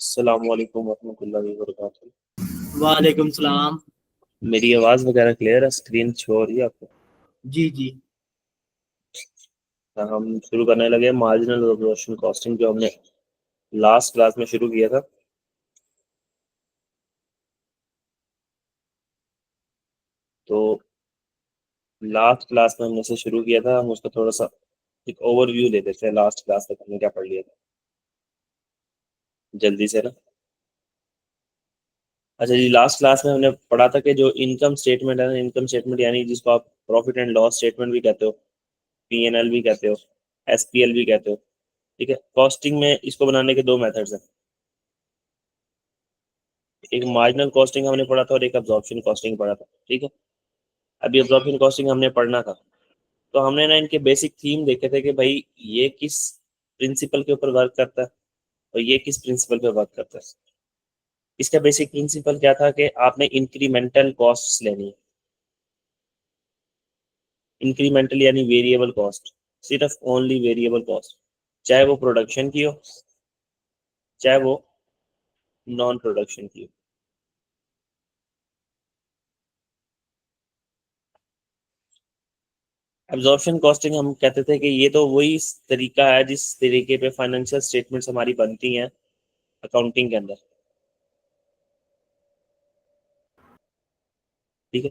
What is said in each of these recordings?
अस्सलाम वालेकुम वरहमतुल्लाहि वबरकातुहू। वालेकुम सलाम। मेरी आवाज़ वगैरह क्लियर है? स्क्रीन शो हो रही है आपको? जी जी। हम शुरू करने लगे मार्जिनल एब्जॉर्प्शन कॉस्टिंग, जो हमने लास्ट क्लास में शुरू किया था। तो लास्ट क्लास में हमने से शुरू किया था, हम उसका थोड़ा सा एक ओवरव्यू ले देते हैं। लास्ट क्लास तक हमने क्या पढ़ लिया था, जल्दी से ना। अच्छा जी, लास्ट क्लास में हमने पढ़ा था कि जो इनकम स्टेटमेंट है ना, इनकम स्टेटमेंट यानी जिसको आप प्रॉफिट एंड लॉस स्टेटमेंट भी कहते हो, पीएनएल भी कहते हो, एसपीएल भी कहते हो। ठीक है, कॉस्टिंग में इसको बनाने के दो मेथड्स हैं। एक मार्जिनल कॉस्टिंग हमने पढ़ा था और एक अब्जॉर्प्शन कॉस्टिंग पढ़ा था। ठीक है, अभी अब्जॉर्प्शन कॉस्टिंग हमने पढ़ना था, तो हमने ना इनके बेसिक थीम देखे थे कि भाई ये किस प्रिंसिपल के ऊपर वर्क करता है और ये किस प्रिंसिपल पे वर्क करता है। इसका बेसिक प्रिंसिपल क्या था कि आपने इंक्रीमेंटल कॉस्ट लेनी है। इंक्रीमेंटल यानी वेरिएबल कॉस्ट, सिर्फ ओनली वेरिएबल कॉस्ट, चाहे वो प्रोडक्शन की हो चाहे वो नॉन प्रोडक्शन की हो। एब्जॉर्प्शन कॉस्टिंग हम कहते थे कि ये तो वही तरीका है जिस तरीके पे फाइनेंशियल स्टेटमेंट्स हमारी बनती हैं अकाउंटिंग के अंदर। ठीक है,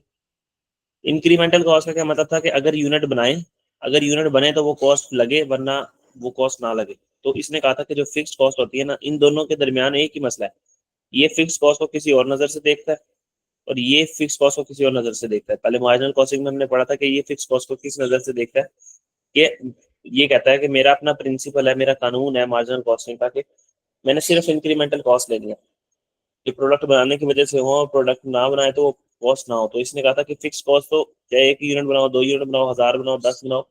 इंक्रीमेंटल कॉस्ट का क्या मतलब था कि अगर यूनिट बनाए, अगर यूनिट बने तो वो कॉस्ट लगे, वरना वो कॉस्ट ना लगे। तो इसने कहा था कि जो फिक्स्ड कॉस्ट होती है ना, इन दोनों के दरमियान एक ही मसला है, ये फिक्स कॉस्ट को किसी और नज़र से देखता है और ये फिक्स कॉस्ट को किसी और नज़र से देखता है। पहले मार्जिनल कॉस्टिंग में हमने पढ़ा था कि ये फिक्स कॉस्ट को किस नज़र से देखता है, कि ये कहता है कि मेरा अपना प्रिंसिपल है, मेरा कानून है मार्जिनल कॉस्टिंग का, कि मैंने सिर्फ इंक्रीमेंटल कॉस्ट लेनी है, कि प्रोडक्ट बनाने की वजह से हो और प्रोडक्ट ना बनाए तो वो कॉस्ट ना हो। तो इसने कहा था कि फिक्स कॉस्ट तो चाहे एक यूनिट बनाओ, दो यूनिट बनाओ, 1000 बनाओ, 10 बनाओ,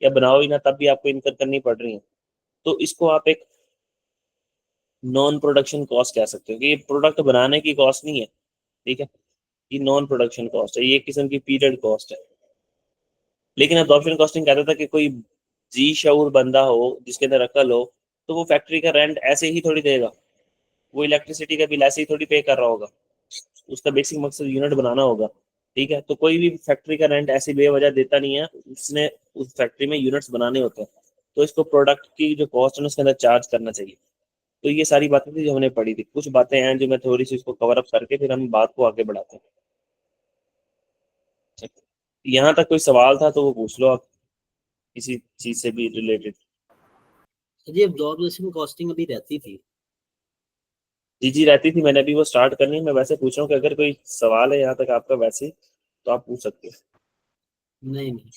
या बनाओ ही ना, तब भी आपको इनकर करनी पड़ रही है। तो इसको आप एक नॉन प्रोडक्शन कॉस्ट कह सकते हो, कि ये प्रोडक्ट बनाने की कॉस्ट नहीं है। ठीक है, ये नॉन प्रोडक्शन कॉस्ट है, ये एक किस्म की पीरियड कॉस्ट है। लेकिन अडॉप्शन कॉस्टिंग कहता था कि कोई जी शऊर बंदा हो, जिसके अंदर अकल हो, तो वो फैक्ट्री का रेंट ऐसे ही थोड़ी देगा, वो इलेक्ट्रिसिटी का बिल ऐसे ही थोड़ी पे कर रहा होगा, उसका बेसिक मकसद यूनिट बनाना होगा। ठीक है, तो कोई भी फैक्ट्री का रेंट ऐसी बेवजह देता नहीं है, उसने उस फैक्ट्री में यूनिट्स बनाने होते हैं, तो इसको प्रोडक्ट की जो कॉस्ट है उसके अंदर चार्ज करना चाहिए। तो ये सारी बातें थी जो हमने पढ़ी थी। कुछ बातें हैं जो मैं थोड़ी सी उसको कवर अप करके फिर हम बात को आगे बढ़ाते हैं। यहाँ तक कोई सवाल था तो वो पूछ लो आप, किसी चीज से भी रिलेटेड। जी, अब्जॉर्प्शन कॉस्टिंग अभी रहती थी। जी जी, रहती थी, मैंने अभी वो स्टार्ट करनी है। मैं वैसे पूछ रहा हूँ कि अगर कोई सवाल है यहाँ तक आपका वैसे, तो आप पूछ सकते हो। नहीं नहीं।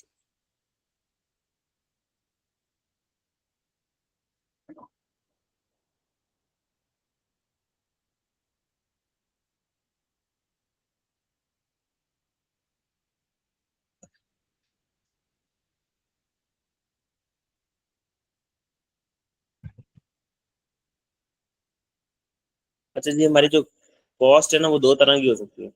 अच्छा जी, हमारी जो कॉस्ट है ना, वो दो तरह की हो सकती है।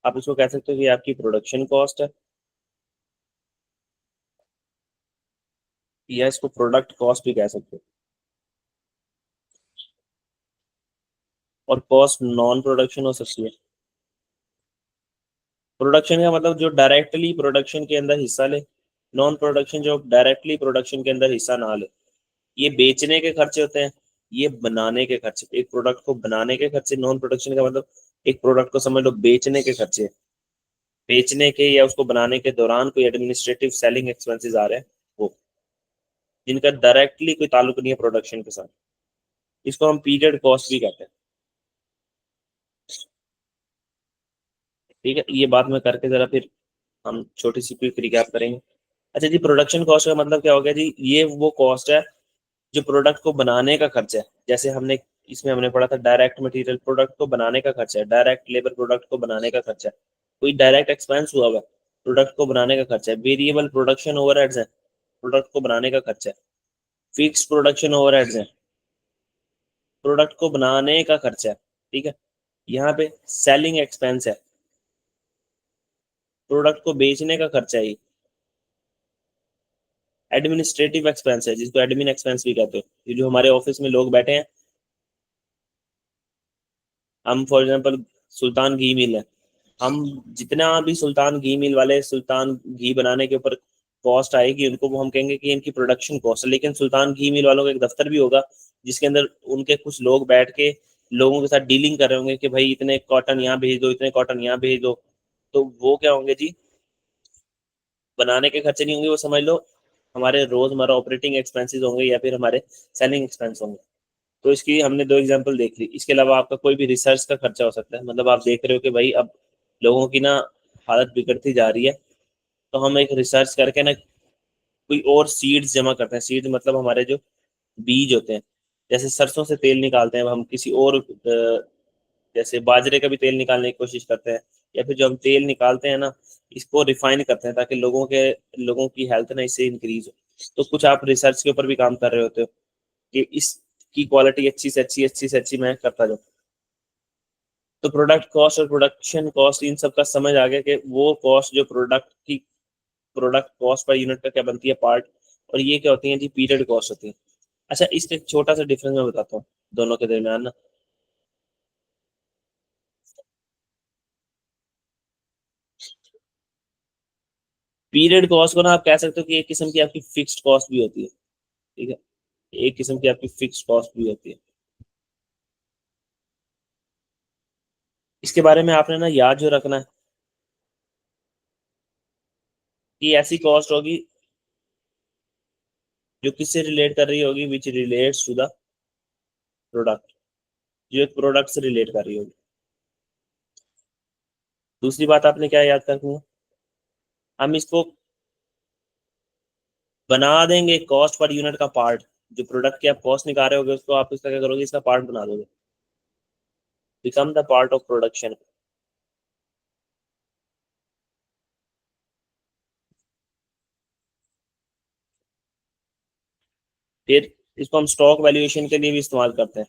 आप इसको कह सकते हो कि आपकी प्रोडक्शन कॉस्ट है, या इसको प्रोडक्ट कॉस्ट भी कह सकते हो। और कॉस्ट नॉन प्रोडक्शन हो सकती है। प्रोडक्शन का मतलब जो डायरेक्टली प्रोडक्शन के अंदर हिस्सा ले, नॉन प्रोडक्शन जो डायरेक्टली प्रोडक्शन के अंदर हिस्सा ना ले। ये बेचने के खर्चे होते हैं, ये बनाने के खर्चे। एक प्रोडक्ट को बनाने के खर्चे नॉन प्रोडक्शन का मतलब, एक प्रोडक्ट को समझ लो बेचने के खर्चे, बेचने के या उसको बनाने के दौरान कोई एडमिनिस्ट्रेटिव सेलिंग एक्सपेंसेस आ रहे हैं, वो जिनका डायरेक्टली कोई ताल्लुक नहीं है प्रोडक्शन के साथ, इसको हम पीरियड कॉस्ट भी कहते हैं। ठीक है, ये बात मैं करके जरा फिर हम छोटी सी क्विक रिकैप करेंगे। अच्छा जी, प्रोडक्शन कॉस्ट का मतलब क्या हो गया जी? ये वो कॉस्ट है जो प्रोडक्ट को बनाने का खर्चा है। जैसे हमने इसमें हमने पढ़ा था, डायरेक्ट मटेरियल प्रोडक्ट को बनाने का खर्चा है, डायरेक्ट लेबर प्रोडक्ट को बनाने का खर्चा है, कोई डायरेक्ट एक्सपेंस हुआ हुआ है, प्रोडक्ट को बनाने का खर्चा है। वेरिएबल प्रोडक्शन ओवरहेड्स है, प्रोडक्ट को बनाने का खर्चा है। फिक्स प्रोडक्शन ओवरहेड्स है, प्रोडक्ट को बनाने का खर्चा है। ठीक है, यहाँ पे सेलिंग एक्सपेंस है, प्रोडक्ट को बेचने का खर्चा है। एडमिनिस्ट्रेटिव एक्सपेंस है, जिसको एडमिन एक्सपेंस भी कहते हो। ये जो हमारे ऑफिस में लोग बैठे हैं, हम फॉर एग्जांपल सुल्तान घी मिल है, हम जितना भी सुल्तान घी मिल वाले सुल्तान घी बनाने के ऊपर कॉस्ट आएगी उनको, वो हम कहेंगे कि इनकी प्रोडक्शन कॉस्ट है। लेकिन सुल्तान घी मिल वालों का एक दफ्तर भी होगा जिसके अंदर उनके कुछ लोग बैठ के लोगों के साथ डीलिंग कर रहे होंगे कि भाई इतने कॉटन यहाँ भेज दो, इतने कॉटन यहाँ भेज दो। तो वो क्या होंगे जी, बनाने के खर्चे नहीं होंगे, वो समझ लो हमारे रोजमर्रा ऑपरेटिंग एक्सपेंसेस होंगे या फिर हमारे सेलिंग एक्सपेंस होंगे। तो इसकी हमने दो एग्जांपल देख ली। इसके अलावा आपका कोई भी रिसर्च का खर्चा हो सकता है, मतलब आप देख रहे हो कि भाई अब लोगों की ना हालत बिगड़ती जा रही है, तो हम एक रिसर्च करके ना कोई और सीड्स जमा करते हैं। सीड्स मतलब हमारे जो बीज होते हैं, जैसे सरसों से तेल निकालते हैं, हम किसी और जैसे बाजरे का भी तेल निकालने की कोशिश करते हैं, या फिर जो हम तेल निकालते हैं ना, इसको रिफाइन करते हैं ताकि लोगों की हेल्थ ना इससे इंक्रीज हो। तो कुछ आप रिसर्च के ऊपर भी काम कर रहे होते हो कि इसकी क्वालिटी अच्छी से अच्छी, अच्छी से अच्छी मैं करता जाऊँ। तो प्रोडक्ट कॉस्ट और प्रोडक्शन कॉस्ट इन सब का समझ आ गया कि वो कॉस्ट जो प्रोडक्ट कॉस्ट पर यूनिट का क्या बनती है पार्ट, और ये क्या होती है जी, पीरियड कॉस्ट होती है। अच्छा, इसका एक छोटा सा डिफरेंस मैं बताता हूँ दोनों के दरमियान ना। पीरियड कॉस्ट को ना आप कह सकते हो कि एक किस्म की आपकी फिक्स्ड कॉस्ट भी होती है, ठीक है, एक किस्म की आपकी फिक्स्ड कॉस्ट भी होती है। इसके बारे में आपने ना याद जो रखना है कि ऐसी कॉस्ट होगी जो किससे रिलेट कर रही होगी, which relates to the product, जो एक प्रोडक्ट से रिलेट कर रही होगी। दूसरी बात आपने क्या याद रखनी है, हम इसको बना देंगे कॉस्ट पर यूनिट का पार्ट। जो प्रोडक्ट की आप कॉस्ट निकाल रहे होगे उसको आप इस तरह करोगे, इसका पार्ट बना दोगे, become the part of production. फिर इसको हम स्टॉक वैल्यूएशन के लिए भी इस्तेमाल करते हैं।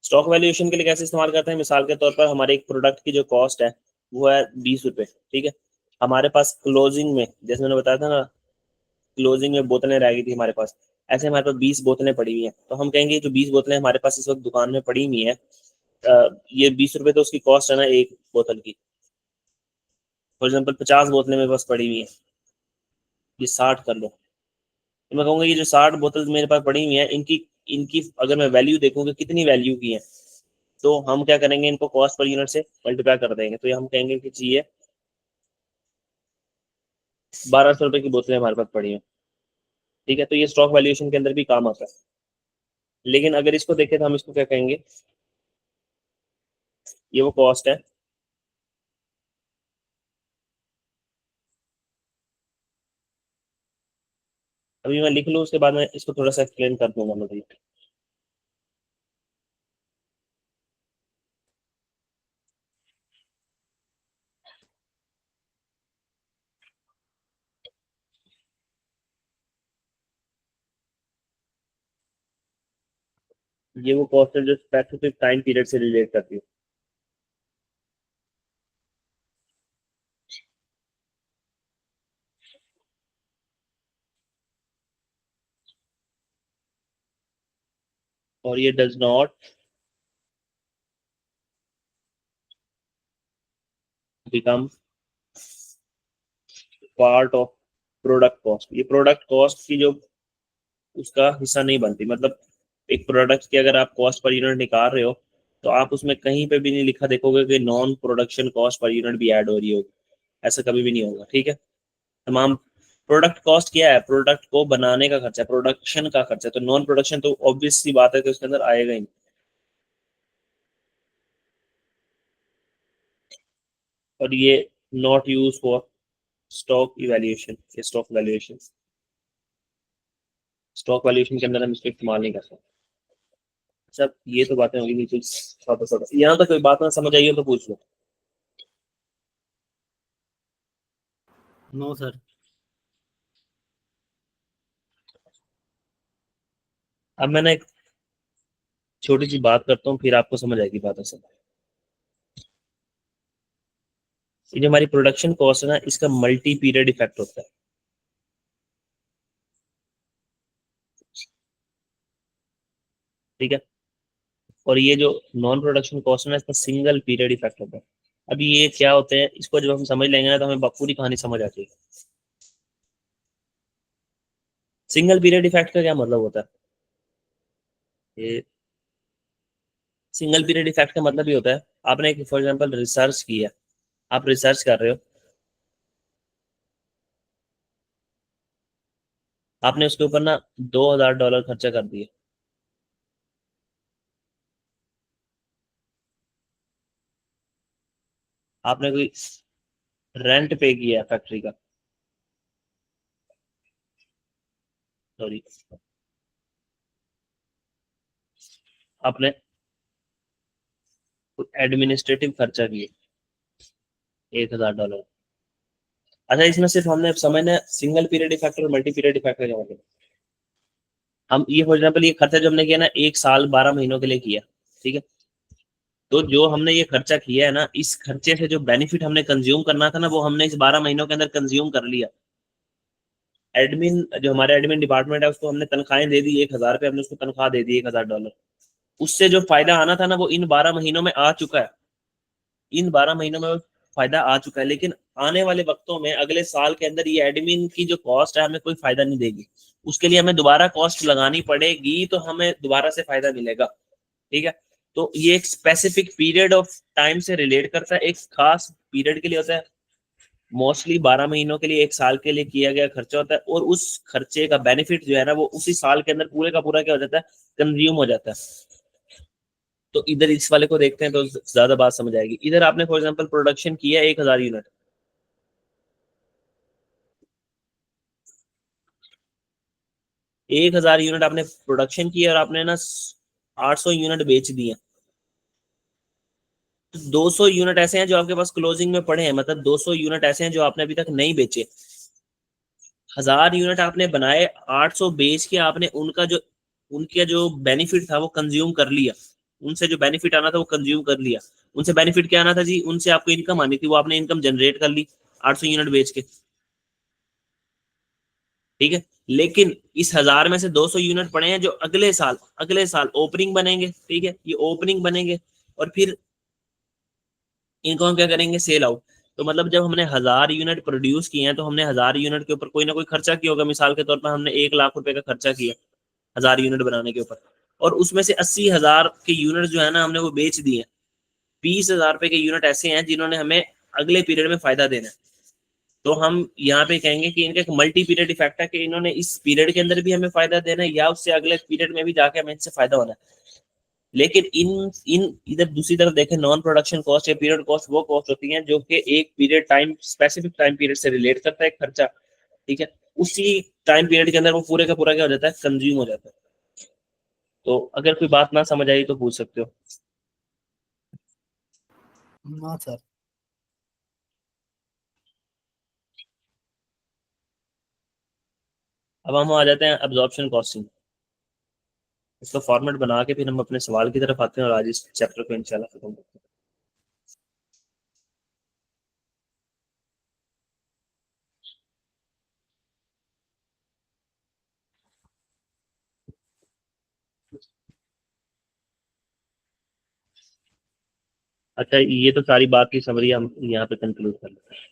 स्टॉक वैल्यूएशन के लिए कैसे इस्तेमाल करते हैं, मिसाल के तौर पर हमारे एक प्रोडक्ट की जो कॉस्ट है वो है 20 रुपये, ठीक है। हमारे पास क्लोजिंग में, जैसे मैंने बताया था ना, क्लोजिंग में बोतलें रह गई थी हमारे पास, ऐसे हमारे पास 20 बोतलें पड़ी हुई हैं। तो हम कहेंगे जो 20 बोतलें हमारे पास इस वक्त दुकान में पड़ी हुई हैं, ये 20 रुपये तो उसकी कॉस्ट है ना एक बोतल की। फॉर एग्जाम्पल 50 बोतलें मेरे पास पड़ी हुई हैं, ये 60 कर लो। तो मैं कहूँगा ये जो 60 बोतल मेरे पास पड़ी हुई हैं, इनकी इनकी अगर मैं वैल्यू देखूँ कि कितनी वैल्यू की है, तो हम क्या करेंगे, इनको कॉस्ट पर यूनिट से मल्टीप्लाई कर देंगे। तो ये हम कहेंगे कि जी ये 1200 रुपये की बोतलें हमारे पास पड़ी हैं, ठीक है। तो ये स्टॉक वैल्यूएशन के अंदर भी काम आता है। लेकिन अगर इसको देखें तो हम इसको क्या कहेंगे, ये वो कॉस्ट है। अभी मैं लिख लूँ, उसके बाद मैं इसको थोड़ा सा एक्सप्लेन कर दूंगा मतलब। ये वो कॉस्ट है जो स्पेसिफिक टाइम पीरियड से रिलेट करती है। और ये does not become part of product cost. ये प्रोडक्ट कॉस्ट की जो उसका हिस्सा नहीं बनती। मतलब एक प्रोडक्ट की अगर आप कॉस्ट पर यूनिट निकाल रहे हो, तो आप उसमें कहीं पे भी नहीं लिखा देखोगे कि non production cost per unit भी ऐड हो रही होगी। ऐसा कभी भी नहीं होगा, ठीक है। तमाम प्रोडक्ट कॉस्ट क्या है, प्रोडक्ट को बनाने का खर्चा, प्रोडक्शन का खर्चा। तो नॉन प्रोडक्शन तो ऑब्वियस सी बात है कि उसके अंदर आएगा ही नहीं। और ये not use for stock evaluation, stock valuation, stock valuation के अंदर हम इसको इस्तेमाल नहीं कर सकते। सब ये तो बातें होगी बिल्कुल सादा सादा। यहाँ तक कोई बात ना समझ आई हो तो पूछ लो। No sir. अब मैंने एक छोटी सी बात करता हूँ, फिर आपको समझ आएगी बात असल। ये जो हमारी प्रोडक्शन कॉस्ट है ना, इसका मल्टी पीरियड इफेक्ट होता है। ठीक है। और ये जो नॉन प्रोडक्शन कॉस्ट है ना, इसका सिंगल पीरियड इफेक्ट होता है। अब ये क्या होते हैं, इसको जब हम समझ लेंगे ना, तो हमें पूरी कहानी समझ आ जाएगी। सिंगल पीरियड इफेक्ट का क्या मतलब होता है? ये सिंगल पीरियड इफेक्ट का मतलब ये होता है, आपने एक फॉर एग्जांपल रिसर्च किया, आप रिसर्च कर रहे हो, आपने उसके ऊपर ना $2000 खर्चा कर दिए। आपने कोई रेंट पे किया फैक्ट्री का, सॉरी, आपने एडमिनिस्ट्रेटिव खर्चा किए $1000। अच्छा, इसमें सिर्फ हमने समझना सिंगल पीरियड इफेक्ट और मल्टी पीरियड इफेक्ट का क्या मतलब। हम ये फॉर एग्जाम्पल ये खर्चा जो हमने किया ना, 1 साल 12 महीनों के लिए किया। ठीक है। तो जो हमने ये खर्चा किया है ना, इस खर्चे से जो बेनिफिट हमने कंज्यूम करना था ना, वो हमने इस 12 महीनों के अंदर कंज्यूम कर लिया। एडमिन, जो हमारे एडमिन डिपार्टमेंट है, उसको हमने तनख्वाहें दे दी 1000 रुपये, हमने उसको तनख्वाह दे दी $1000। उससे जो फायदा आना था ना, वो इन 12 महीनों में आ चुका है। इन 12 महीनों में वो फायदा आ चुका है, लेकिन आने वाले वक्तों में अगले साल के अंदर ये एडमिन की जो कॉस्ट है हमें कोई फायदा नहीं देगी। उसके लिए हमें दोबारा कॉस्ट लगानी पड़ेगी, तो हमें दोबारा से फायदा मिलेगा। ठीक है। तो ये एक स्पेसिफिक पीरियड ऑफ टाइम से रिलेट करता है, एक खास पीरियड के लिए होता है। मोस्टली 12 महीनों के लिए, 1 साल के लिए किया गया खर्चा होता है, और उस खर्चे का बेनिफिट जो है ना, वो उसी साल के अंदर पूरे का पूरा क्या हो जाता है, कंज्यूम हो जाता है। तो इधर इस वाले को देखते हैं तो ज्यादा बात समझ आएगी। इधर आपने फॉर एग्जांपल प्रोडक्शन किया 1000 यूनिट, 1000 यूनिट आपने प्रोडक्शन किया, और आपने ना 800 यूनिट बेच दिए। तो 200 यूनिट ऐसे हैं जो आपके पास क्लोजिंग में पड़े हैं, मतलब 200 यूनिट ऐसे हैं जो आपने अभी तक नहीं बेचे। 1000 यूनिट आपने बनाए, 800 बेच के आपने उनका जो बेनिफिट था वो कंज्यूम कर लिया। उनसे जो बेनिफिट आना था वो कंज्यूम कर लिया। उनसे बेनिफिट क्या आना था जी, उनसे आपको इनकम आनी थी, वो आपने इनकम जनरेट कर ली 800 यूनिट बेच के। ठीक है। लेकिन इस 1000 में से 200 यूनिट पड़े हैं जो अगले साल ओपनिंग बनेंगे। ठीक है, ये ओपनिंग बनेंगे, और फिर इनको हम क्या करेंगे, सेल आउट। तो मतलब जब हमने 1000 यूनिट प्रोड्यूस किए हैं, तो हमने 1000 यूनिट के ऊपर कोई ना कोई खर्चा किया होगा। मिसाल के तौर पर हमने 1 लाख रुपए का खर्चा किया 1000 यूनिट बनाने के ऊपर, और उसमें से 80,000 के यूनिट जो है ना, हमने वो बेच दिए। 20,000 रुपए के यूनिट ऐसे हैं जिन्होंने हमें अगले पीरियड में फायदा देना है। तो हम यहाँ पे कहेंगे कि इनका एक मल्टी पीरियड इफेक्ट है, कि इन्होंने इस पीरियड के अंदर भी हमें फायदा देना है, या उससे अगले पीरियड में भी जाके हमें इनसे फायदा होना है। लेकिन इन इन इधर दूसरी तरफ देखें, नॉन प्रोडक्शन कॉस्ट या पीरियड कॉस्ट वो कॉस्ट होती हैं जो कि एक period time, specific time period से रिलेट करता है खर्चा। ठीक है। उसी टाइम पीरियड के अंदर वो पूरे का पूरा क्या हो जाता है, कंज्यूम हो जाता है। तो अगर कोई बात ना समझ आई तो पूछ सकते हो। हाँ सर। अब हम आ जाते हैं अब्जॉर्प्शन कॉस्टिंग। इसका फॉर्मेट बना के फिर हम अपने सवाल की तरफ आते हैं, और आज इस चैप्टर को इंशाल्लाह खत्म करते हैं। अच्छा, ये तो सारी बात की समरी हम यहाँ पे कंक्लूड कर लेते हैं।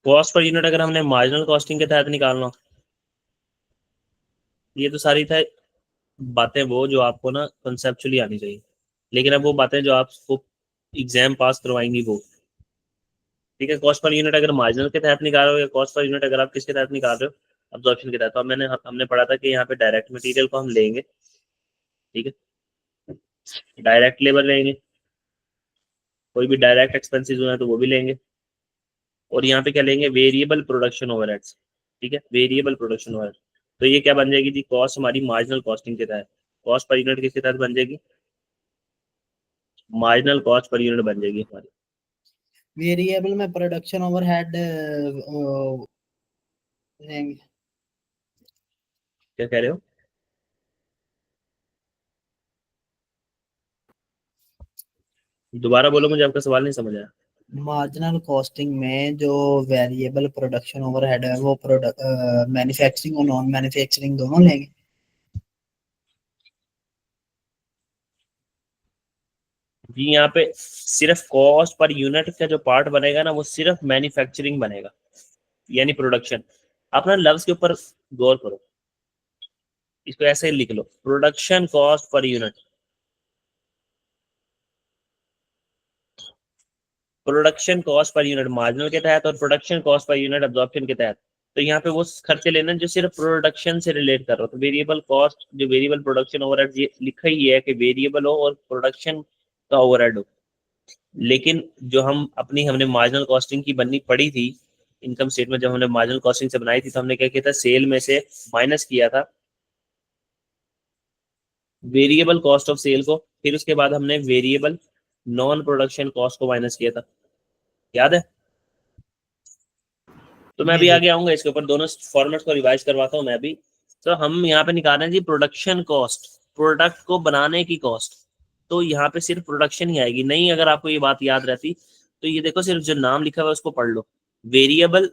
कॉस्ट पर यूनिट अगर हमने मार्जिनल कॉस्टिंग के तहत निकालना हो, ये तो सारी था बातें वो जो आपको ना कंसेप्चुअली आनी चाहिए। लेकिन अब वो बातें जो आपको एग्जाम पास करवाएंगी वो। ठीक है। कॉस्ट पर यूनिट अगर मार्जिनल के तहत निकाल रहे हो, या कॉस्ट पर यूनिट अगर आप किसके तहत निकाल रहे हो, अब्जॉर्प्शन के तहत। तो अब हमने पढ़ा था कि यहाँ पे डायरेक्ट मटेरियल को हम लेंगे। ठीक है। डायरेक्ट लेबर लेंगे, कोई भी डायरेक्ट एक्सपेंसेस हुए हैं तो वो भी लेंगे। और यहाँ पे क्या लेंगे, वेरिएबल प्रोडक्शन ओवरहेड्स। ठीक है, वेरिएबल प्रोडक्शन ओवरहेड। तो ये क्या बन जाएगी जी, कॉस्ट हमारी मार्जिनल कॉस्टिंग के तहत। कॉस्ट पर यूनिट किसके तहत बन जाएगी, मार्जिनल कॉस्ट पर यूनिट बन जाएगी हमारी। वेरिएबल में प्रोडक्शन ओवरहेड क्या कह रहे हो? दोबारा बोलो, मुझे आपका सवाल नहीं समझ आया। मार्जिनल कॉस्टिंग में जो वेरिएबल प्रोडक्शन ओवरहेड है वो प्रोडक्ट मैन्युफैक्चरिंग और नॉन मैन्युफैक्चरिंग दोनों लेंगे। जी यहाँ पे सिर्फ कॉस्ट पर यूनिट का जो पार्ट बनेगा ना वो सिर्फ मैन्युफैक्चरिंग बनेगा, यानी प्रोडक्शन। अपना लफ्ज के ऊपर गौर करो, इसको ऐसे ही लिख लो, production cost per unit. Production cost per unit marginal के तहत और production cost per unit absorption के तहत। तो यहाँ पे वो खर्चे लेना जो सिर्फ प्रोडक्शन से रिलेट कर रहा हो। तो वेरिएबल कॉस्ट जो वेरिएबल प्रोडक्शन ओवरहेड, ये लिखा ही है कि वेरिएबल हो और प्रोडक्शन का ओवरहेड हो। लेकिन जो हमने मार्जिनल कॉस्टिंग की बननी पड़ी थी इनकम स्टेटमेंट, जब हमने मार्जिनल कॉस्टिंग से बनाई थी तो हमने क्या किया था, सेल में से माइनस किया था वेरिएबल कॉस्ट ऑफ सेल को, फिर उसके बाद हमने वेरिएबल नॉन प्रोडक्शन कॉस्ट को माइनस किया था, याद है? तो मैं जी भी जी। आगे आऊंगा इसके ऊपर, दोनों फॉर्मेट को रिवाइज करवाता हूँ मैं भी। तो हम यहाँ पे निकाल रहे हैं जी प्रोडक्शन कॉस्ट, प्रोडक्ट को बनाने की कॉस्ट। तो यहाँ पे सिर्फ प्रोडक्शन ही आएगी, नहीं अगर आपको ये बात याद रहती तो ये देखो सिर्फ जो नाम लिखा हुआ है उसको पढ़ लो, वेरिएबल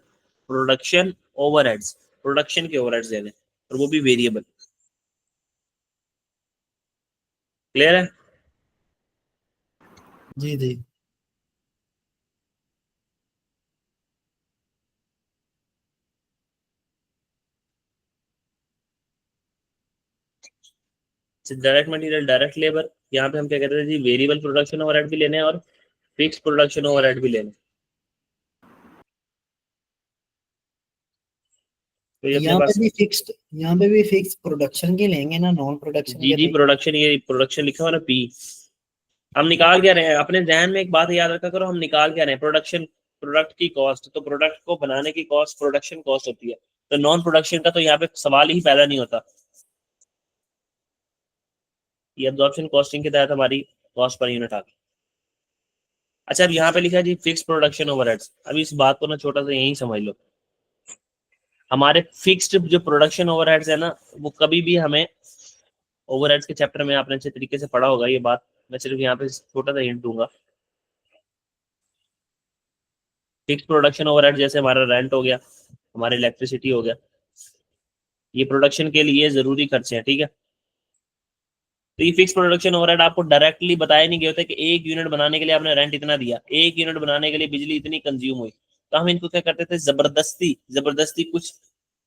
प्रोडक्शन ओवरहेड्स, प्रोडक्शन के ओवरहेड्स देने और वो भी वेरिएबल। क्लियर है? जी जी। डायरेक्ट मटेरियल, डायरेक्ट लेबर, यहाँ पे हम क्या कहते हैं जी, वेरिएबल प्रोडक्शन ओवरहेड भी लेने हैं और फिक्स प्रोडक्शन ओवरहेड भी लेने। तो ये अपने पास यहाँ पे भी फिक्स्ड प्रोडक्शन के लेंगे ना, नॉन प्रोडक्शन जी के जी लेंगे। प्रोडक्शन, ये प्रोडक्शन लिखा हुआ ना पी। हम निकाल क्या रहे हैं, अपने ध्यान में एक बात याद रखा करो, हम निकाल क्या रहे हैं, प्रोडक्शन, प्रोडक्ट की कॉस्ट। तो प्रोडक्ट को बनाने की कॉस्ट प्रोडक्शन कॉस्ट होती है, तो नॉन प्रोडक्शन का तो यहाँ पे सवाल ही पैदा नहीं होता। ये एब्जॉर्प्शन कॉस्टिंग के तहत हमारी कॉस्ट पर यूनिट आ गई। अच्छा, अब यहाँ पे लिखा है जी फिक्स प्रोडक्शन ओवरहेड्स। अब इस बात को ना छोटा सा यही समझ लो, हमारे फिक्स्ड जो प्रोडक्शन ओवरहेड्स है ना, वो कभी भी हमें, ओवरहेड्स के चैप्टर में आपने अच्छे तरीके से पढ़ा होगा ये बात, मैं सिर्फ यहाँ पे छोटा सा हिंट दूंगा। फिक्स प्रोडक्शन ओवरहेड जैसे हमारा रेंट हो गया, हमारे इलेक्ट्रिसिटी हो गया, ये प्रोडक्शन के लिए जरूरी खर्चे हैं, ठीक है। तो ये फिक्स प्रोडक्शन ओवरहेड आपको डायरेक्टली बताया नहीं गया होता कि एक यूनिट बनाने के लिए आपने रेंट इतना दिया, एक यूनिट बनाने के लिए बिजली इतनी कंज्यूम हुई। तो हम इनको क्या करते थे, जबरदस्ती जबरदस्ती कुछ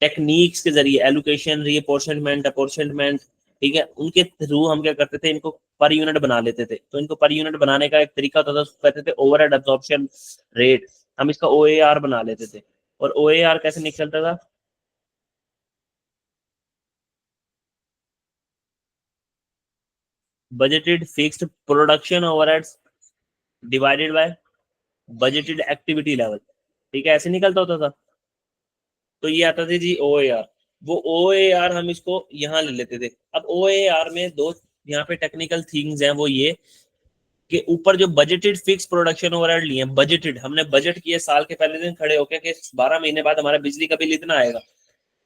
टेक्निक्स के जरिए, एलोकेशन, रीअपोर्शनमेंट, अपॉर्शनमेंट, ठीक है, उनके थ्रू हम क्या करते थे, इनको पर यूनिट बना लेते थे। तो इनको पर यूनिट बनाने का एक तरीका होता था, उसको कहते थे ओवरहेड एब्जॉर्प्शन रेट। हम इसका OAR बना लेते थे। और OAR कैसे निकलता था, budgeted fixed production overheads divided by budgeted activity level, ठीक है, ऐसे निकलता होता था। तो ये आता था जी OAR। वो OAR हम इसको यहाँ ले लेते थे। अब OAR में दो यहाँ पे टेक्निकल थिंग्स हैं, वो ये कि ऊपर जो बजटेड फिक्स प्रोडक्शन ओवरहेड लिए, बजटेड हमने बजट किए साल के पहले दिन खड़े होकर कि 12 महीने बाद हमारा बिजली का बिल इतना आएगा,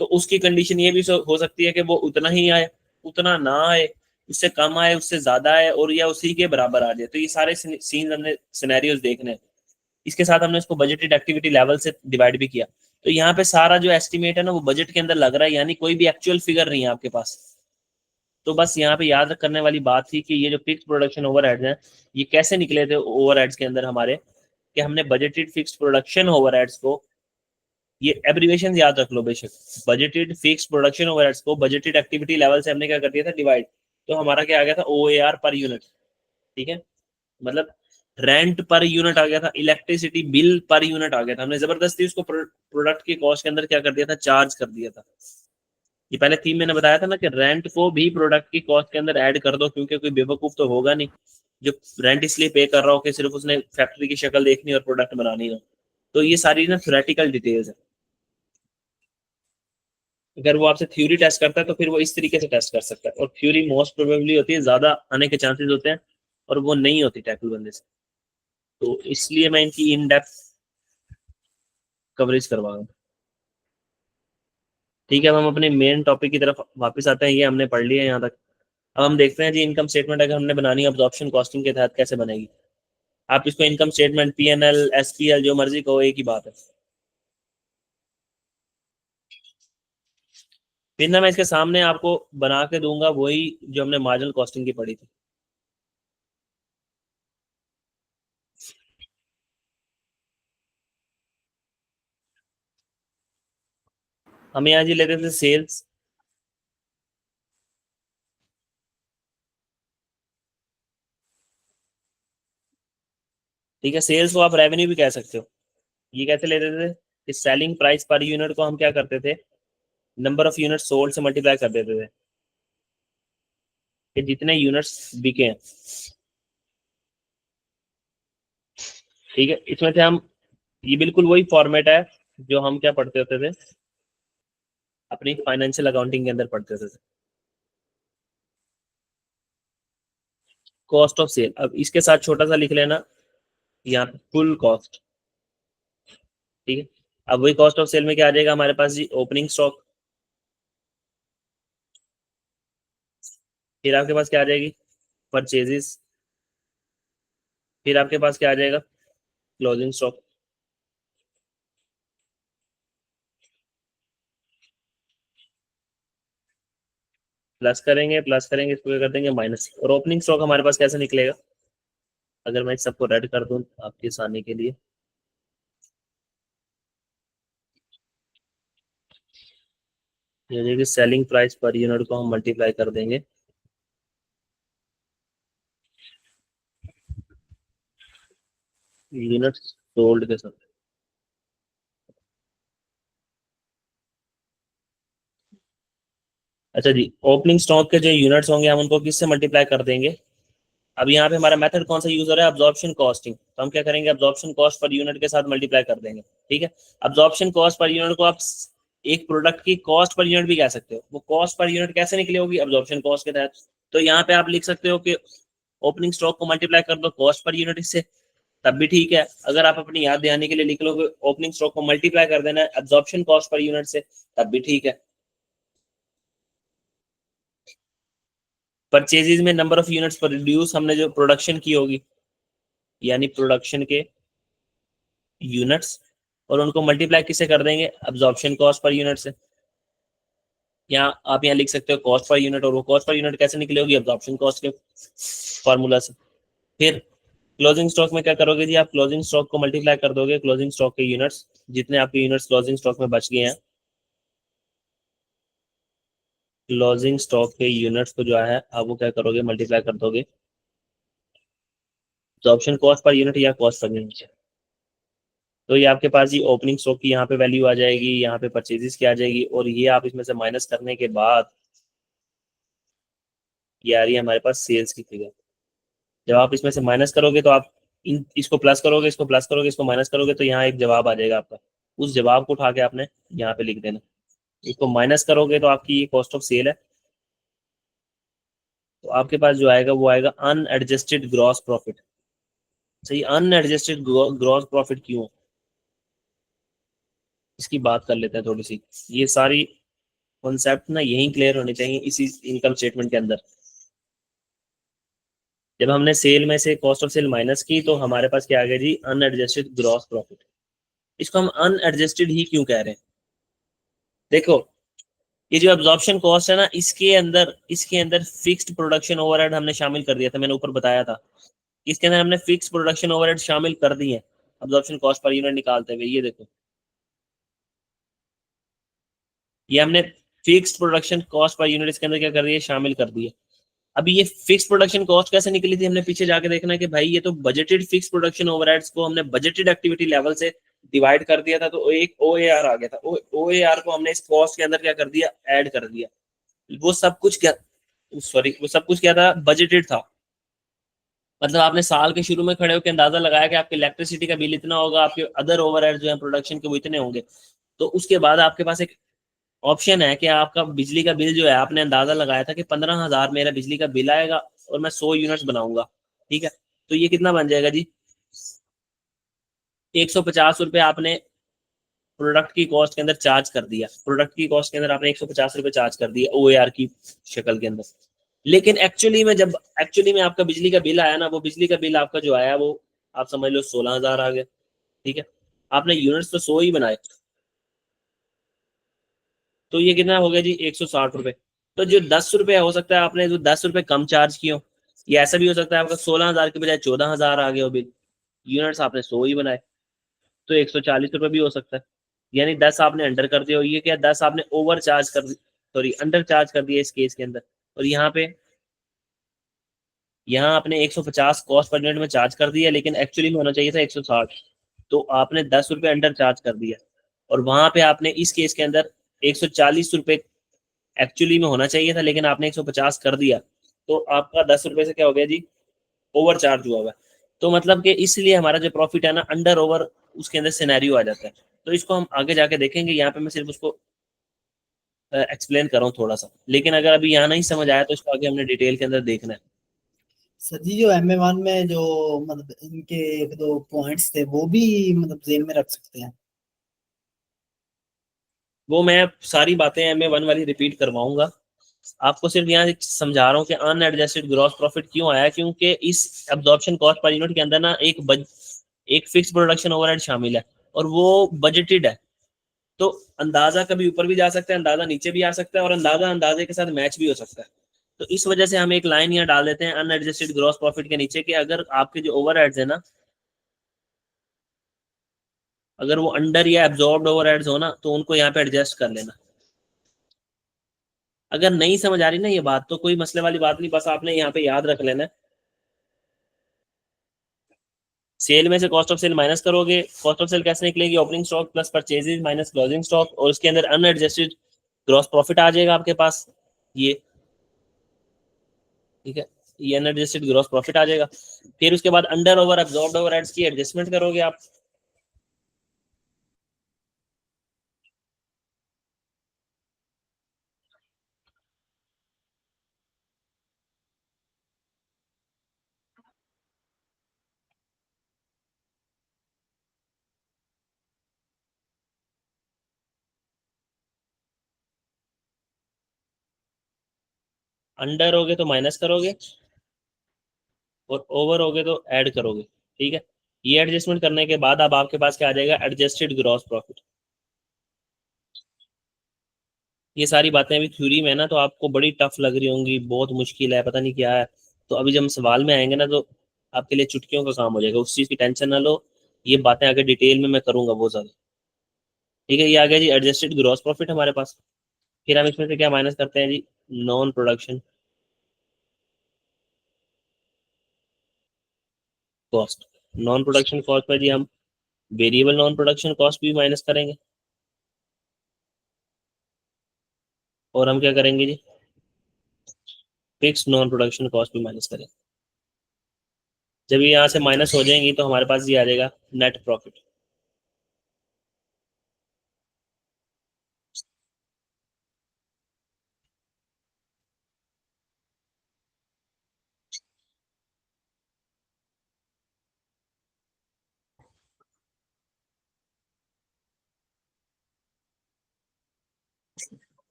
तो उसकी कंडीशन ये भी हो सकती है कि वो उतना ही आए, उतना ना आए, उससे कम आए, उससे ज्यादा आए, और या उसी के बराबर आ जाए। तो ये सारे सीन हमने सिनेरियोज देखने हैं। इसके साथ हमने इसको बजटेड एक्टिविटी लेवल से डिवाइड भी किया। तो यहाँ पे सारा जो एस्टिमेट है ना वो बजट के अंदर लग रहा है, यानी कोई भी एक्चुअल फिगर नहीं है आपके पास। तो बस यहाँ पे याद करने वाली बात थी कि ये जो फिक्स प्रोडक्शन ओवरहेड्स हैं, ये कैसे निकले थे ओवरहेड्स के अंदर हमारे, कि हमने बजटेड फिक्स प्रोडक्शन ओवरहेड्स को, ये एब्रीवेशन याद रख लो बेशक, बजटेड फिक्स प्रोडक्शन ओवरहेड्स को बजटेड एक्टिविटी लेवल से हमने क्या कर दिया था, डिवाइड। तो हमारा क्या आ गया था, OAR पर यूनिट, ठीक है, मतलब रेंट पर यूनिट आ गया था, इलेक्ट्रिसिटी बिल पर यूनिट आ गया था। हमने जबरदस्ती उसको प्रोडक्ट की कॉस्ट के अंदर क्या कर दिया था, चार्ज कर दिया था। ये पहले थीम मैंने बताया था ना कि रेंट को भी प्रोडक्ट की कॉस्ट के अंदर ऐड कर दो, क्योंकि कोई बेवकूफ तो होगा नहीं जो रेंट इसलिए पे कर रहा हो कि सिर्फ उसने फैक्ट्री की शक्ल देखनी और प्रोडक्ट बनानी हो। तो ये सारी ना थ्योरेटिकल डिटेल्स है। अगर वो आपसे थ्योरी टेस्ट करता है तो फिर वो इस तरीके से टेस्ट कर सकता है, और थ्योरी मोस्ट प्रोबेबली होती है, ज्यादा आने के चांसेस होते हैं, और वो नहीं होती टैकल बनने से, तो इसलिए मैं इनकी इन डेप्थ कवरेज करवाऊंगा। ठीक है, अब हम अपने मेन टॉपिक की तरफ वापस आते हैं। ये हमने पढ़ लिया यहाँ तक। अब हम देखते हैं जी इनकम स्टेटमेंट अगर हमने बनानी है अब्जॉर्प्शन कॉस्टिंग के तहत कैसे बनेगी। आप इसको इनकम स्टेटमेंट, पीएनएल, एसपीएल, जो मर्जी कहो, एक ही बात है। फिर ना मैं इसके सामने आपको बना के दूंगा वही जो हमने मार्जिनल कॉस्टिंग की पढ़ी थी। हम यहाँ जी लेते थे सेल्स। ठीक है, सेल्स को आप रेवेन्यू भी कह सकते हो। ये कैसे लेते थे कि सेलिंग प्राइस पर यूनिट को हम क्या करते थे, नंबर ऑफ यूनिट सोल्ड से मल्टीप्लाई कर देते थे कि जितने यूनिट्स बिके हैं। ठीक है, इसमें से हम, ये बिल्कुल वही फॉर्मेट है जो हम क्या पढ़ते होते थे अपनी फाइनेंशियल अकाउंटिंग के अंदर पढ़ते होते थे। कॉस्ट ऑफ सेल, अब इसके साथ छोटा सा लिख लेना यहाँ पे फुल कॉस्ट। ठीक है, अब वही कॉस्ट ऑफ सेल में क्या आ जाएगा हमारे पास जी, ओपनिंग स्टॉक। फिर आपके पास क्या आ जाएगी, परचेजेस। फिर आपके पास क्या आ जाएगा, क्लोजिंग स्टॉक। प्लस करेंगे, इसको क्या कर देंगे माइनस। और ओपनिंग स्टॉक हमारे पास कैसे निकलेगा, अगर मैं इस सबको रेड कर दूं आपके आसानी के लिए। ये देखिए सेलिंग प्राइस पर यूनिट को हम मल्टीप्लाई कर देंगे यूनिट सोल्ड के साथ। अच्छा जी, ओपनिंग स्टॉक के जो यूनिट्स होंगे हम उनको किससे मल्टीप्लाई कर देंगे। अब यहाँ पे हमारा मेथड कौन सा यूज हो रहा है, अब्जॉर्प्शन कॉस्टिंग। तो हम क्या करेंगे, अब्जॉर्प्शन कॉस्ट पर यूनिट के साथ मल्टीप्लाई कर देंगे। ठीक है, अब्जॉर्प्शन कॉस्ट पर यूनिट को आप एक प्रोडक्ट की कॉस्ट पर यूनिट भी कह सकते हो। वो कॉस्ट पर यूनिट कैसे निकली होगी, अब्जॉर्प्शन कॉस्ट के तहत। तो यहाँ पे आप लिख सकते हो कि ओपनिंग स्टॉक को मल्टीप्लाई कर दो कॉस्ट पर यूनिट इससे, तब भी ठीक है। अगर आप अपनी याद दहानी के लिए लिख लो कि ओपनिंग स्टॉक को मल्टीप्लाई कर देना है अब्जॉर्प्शन कॉस्ट पर यूनिट से, तब भी ठीक है। परचेजेज में नंबर ऑफ यूनिट्स प्रोड्यूस, हमने जो प्रोडक्शन की होगी, यानी प्रोडक्शन के यूनिट्स, और उनको मल्टीप्लाई किससे कर देंगे, अब्जॉर्प्शन कॉस्ट पर यूनिट से। यहाँ आप यहाँ लिख सकते हो कॉस्ट पर यूनिट, और वो कॉस्ट पर यूनिट कैसे निकली होगी, अब्जॉर्प्शन कॉस्ट के फॉर्मूला से। फिर क्लोजिंग स्टॉक में क्या करोगे जी, आप क्लोजिंग स्टॉक को मल्टीप्लाई कर दोगे क्लोजिंग स्टॉक के यूनिट्स, जितने आपके यूनिट्स क्लोजिंग स्टॉक में बच गए हैं, क्लोजिंग स्टॉक के यूनिट्स को जो है आप वो क्या करोगे, मल्टीप्लाई कर दोगे अब्जॉर्प्शन कॉस्ट पर यूनिट या कॉस्ट पर यूनिट। तो ये आपके पास ही ओपनिंग स्टॉक की यहाँ पे वैल्यू आ जाएगी, यहाँ पे परचेजेस की आ जाएगी, और ये आप इसमें से माइनस करने के बाद ये आ रही है हमारे पास सेल्स की फिगर। जब आप इसमें से माइनस करोगे तो आप इसको प्लस करोगे, इसको प्लस करोगे, इसको माइनस करोगे, तो यहाँ एक जवाब आ जाएगा आपका। उस जवाब को उठा के आपने यहाँ पे लिख देना। इसको माइनस करोगे तो आपकी ये कॉस्ट ऑफ सेल है। तो आपके पास जो आएगा वो आएगा अनएडजस्टेड ग्रॉस प्रॉफिट। सही, अनएडजस्टेड ग्रॉस प्रॉफिट क्यों, इसकी बात कर लेते हैं थोड़ी सी। ये सारी कॉन्सेप्ट ना यही क्लियर होनी चाहिए इसी इनकम स्टेटमेंट के अंदर। जब हमने सेल में से कॉस्ट ऑफ सेल माइनस की तो हमारे पास क्या आ गया जी, अनएडजस्टेड ग्रॉस प्रॉफिट। इसको हम अनएडजस्टेड ही क्यों कह रहे हैं, देखो ये जो एब्जॉर्प्शन कॉस्ट है ना, इसके अंदर फिक्स्ड प्रोडक्शन ओवरहेड हमने शामिल कर दिया था, मैंने ऊपर बताया था। इसके अंदर हमने फिक्स्ड प्रोडक्शन ओवरहेड शामिल कर दिए एब्जॉर्प्शन कॉस्ट पर यूनिट निकालते हुए। ये देखो, ये हमने fixed production cost per unit इसके अंदर क्या कर दिया, शामिल कर दिया। अभी ये फिक्स प्रोडक्शन कॉस्ट कैसे निकली थी, हमने पीछे जाके देखना है कि भाई ये तो बजटेड फिक्स प्रोडक्शन ओवरहेड्स को हमने बजटेड एक्टिविटी लेवल से डिवाइड कर दिया था, तो एक ओएआर आ गया था। ओएआर को हमने इस कॉस्ट के अंदर क्या कर दिया, ऐड कर दिया। वो सब कुछ क्या, सॉरी, वो सब कुछ क्या था, बजटेड था। मतलब आपने साल के शुरू में खड़े होकर अंदाजा लगाया कि आपके इलेक्ट्रिसिटी का बिल इतना होगा, आपके अदर ओवरहेड जो है प्रोडक्शन के वो इतने होंगे। तो उसके बाद आपके पास एक ऑप्शन है कि आपका बिजली का बिल जो है, आपने अंदाजा लगाया था कि 15,000 मेरा बिजली का बिल आएगा और मैं 100 यूनिट्स बनाऊंगा। ठीक है, तो ये कितना बन जाएगा जी, 150 रुपये आपने प्रोडक्ट की कॉस्ट के अंदर चार्ज कर दिया, प्रोडक्ट की कॉस्ट के अंदर आपने 150 रुपये चार्ज कर दिया OAR की शक्ल के अंदर। लेकिन एक्चुअली में आपका बिजली का बिल आया ना, वो बिजली का बिल आपका जो आया वो आप समझ लो 16,000 आ गया। ठीक है, आपने यूनिट्स तो 100 ही बनाए, तो ये कितना हो गया जी, 160 रुपये। तो जो 10 रुपये हो सकता है आपने जो 10 रुपये कम चार्ज किए हो, ये ऐसा भी हो सकता है आपका 16,000 के बजाय 14,000 आ गया हो बिल, यूनिट्स आपने 100 ही बनाए, तो 140 रुपये भी हो सकता है। यानी 10 आपने अंडर कर दिया, और ये क्या, 10 आपने ओवर चार्ज कर, सॉरी अंडर चार्ज कर दिया इस केस के अंदर। और यहाँ आपने 150 कॉस्ट पर यूनिट में चार्ज कर दिया, लेकिन एक्चुअली में होना चाहिए था 160, तो आपने 10 रुपये अंडर चार्ज कर दिया। और वहां पे आपने इस केस के अंदर 140 रुपये एक्चुअली में होना चाहिए था, लेकिन आपने 150 कर दिया, तो आपका 10 रुपये से क्या हो गया जी, ओवर चार्ज हुआ हुआ है। तो मतलब कि इसलिए हमारा जो प्रॉफिट है ना, अंडर ओवर उसके अंदर सिनेरियो आ जाता है। तो इसको हम आगे जाके देखेंगे, यहाँ पे मैं सिर्फ उसको एक्सप्लेन कर रहा हूँ थोड़ा सा, लेकिन अगर अभी यहाँ नहीं समझ आया तो इसको आगे हमने डिटेल के अंदर देखना है। सर जी जो MA1 में जो मतलब इनके एक दो पॉइंट्स थे वो भी मतलब जेन में रख सकते हैं। वो मैं सारी बातें MA1 वाली रिपीट करवाऊंगा, आपको सिर्फ यहाँ से समझा रहा हूँ कि अनएडजस्टेड ग्रॉस प्रॉफिट क्यों आया, क्योंकि इस एब्जॉर्प्शन कॉस्ट पर यूनिट के अंदर ना एक फिक्स प्रोडक्शन ओवरहेड शामिल है, और वो बजटेड है। तो अंदाजा कभी ऊपर भी जा सकता है, अंदाजा नीचे भी आ सकता है, और अंदाजा अंदाजे के साथ मैच भी हो सकता है। तो इस वजह से हम एक लाइन यहाँ डाल देते हैं अनएडजस्टेड ग्रॉस प्रॉफिट के नीचे, कि अगर आपके जो ओवरहेड्स है ना, अगर वो अंडर या एब्जॉर्ब्ड ओवरहेड्स हो ना, तो उनको यहाँ पे एडजस्ट कर लेना। अगर नहीं समझ आ रही ना ये बात, तो कोई मसले वाली बात नहीं, बस आपने यहाँ पे याद रख लेना है, सेल में से कॉस्ट ऑफ सेल माइनस करोगे, कॉस्ट ऑफ सेल कैसे निकलेगी, opening stock plus purchases minus closing stock, और उसके अंदर अनएडजस्टेड ग्रॉस प्रॉफिट आ जाएगा आपके पास ये। ठीक है, ये अनएडजस्टेड ग्रॉस प्रॉफिट आ जाएगा। फिर उसके बाद अंडर ओवर एब्जॉर्ब्ड ओवरहेड्स की एडजस्टमेंट करोगे आप, अंडर होगे तो माइनस करोगे, और ओवर होगे तो ऐड करोगे। ठीक है, ये एडजस्टमेंट करने के बाद अब आपके पास क्या आ जाएगा, एडजस्टेड ग्रॉस प्रॉफिट। ये सारी बातें अभी थ्योरी में है ना, तो आपको बड़ी टफ लग रही होंगी, बहुत मुश्किल है, पता नहीं क्या है। तो अभी जब हम सवाल में आएंगे ना, तो आपके लिए चुटकियों का काम हो जाएगा, उस चीज़ की टेंशन ना लो। ये बातें आगे डिटेल में मैं करूंगा बहुत ज़्यादा। ठीक है, ये आ गया जी एडजस्टेड ग्रॉस प्रॉफिट हमारे पास। फिर हम इसमें से क्या माइनस करते हैं जी, non production cost. Non production cost पर जी हम वेरिएबल नॉन प्रोडक्शन कॉस्ट भी माइनस करेंगे, और हम क्या करेंगे जी, फिक्स नॉन प्रोडक्शन कॉस्ट भी माइनस करेंगे। जब ये यहाँ से माइनस हो जाएंगी तो हमारे पास ये आ जाएगा नेट प्रॉफिट।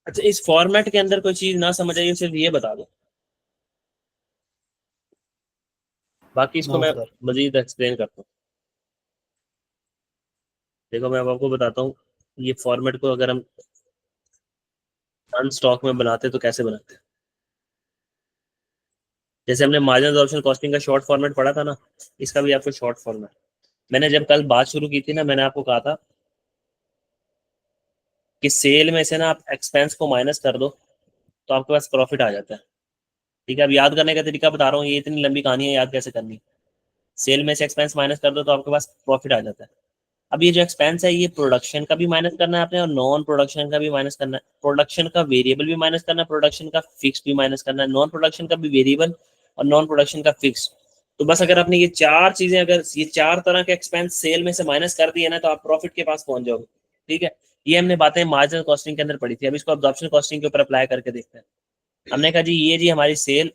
अच्छा, इस फॉर्मेट के अंदर कोई चीज ना समझ आई हो, सिर्फ ये बता दो, बाकी इसको नो मैं सर। मजीद एक्सप्लेन करता हूँ। देखो मैं अब आपको बताता हूँ, ये फॉर्मेट को अगर हम अन स्टॉक में बनाते तो कैसे बनाते हैं। जैसे हमने मार्जिन अब्जॉर्प्शन कॉस्टिंग का शॉर्ट फॉर्मेट पढ़ा था ना, इसका भी आपको शॉर्ट फॉर्मेट। मैंने जब कल बात शुरू की थी ना, मैंने आपको कहा था कि सेल में से ना आप एक्सपेंस को माइनस कर दो, तो आपके पास प्रॉफिट आ जाता है। ठीक है, अब याद करने का तरीका बता रहा हूँ, ये इतनी लंबी कहानी है, याद कैसे करनी। सेल में से एक्सपेंस माइनस कर दो तो आपके पास प्रॉफिट आ जाता है। अब ये जो एक्सपेंस है, ये प्रोडक्शन का भी माइनस करना है आपने, और नॉन प्रोडक्शन का भी माइनस करना है। प्रोडक्शन का वेरिएबल भी माइनस करना है, प्रोडक्शन का फिक्स भी माइनस करना है, नॉन प्रोडक्शन का भी वेरिएबल और नॉन प्रोडक्शन का फिक्स। तो बस अगर आपने ये चार चीजें, अगर ये चार तरह के एक्सपेंस सेल में से माइनस कर दिए ना, तो आप प्रॉफिट के पास पहुंच जाओगे। ठीक है, ये हमने बातें मार्जिनल कॉस्टिंग के अंदर पढ़ी थी। अब इसको अब्जॉर्प्शन कॉस्टिंग के ऊपर अप्लाई करके देखते हैं। हमने कहा जी, ये जी हमारी सेल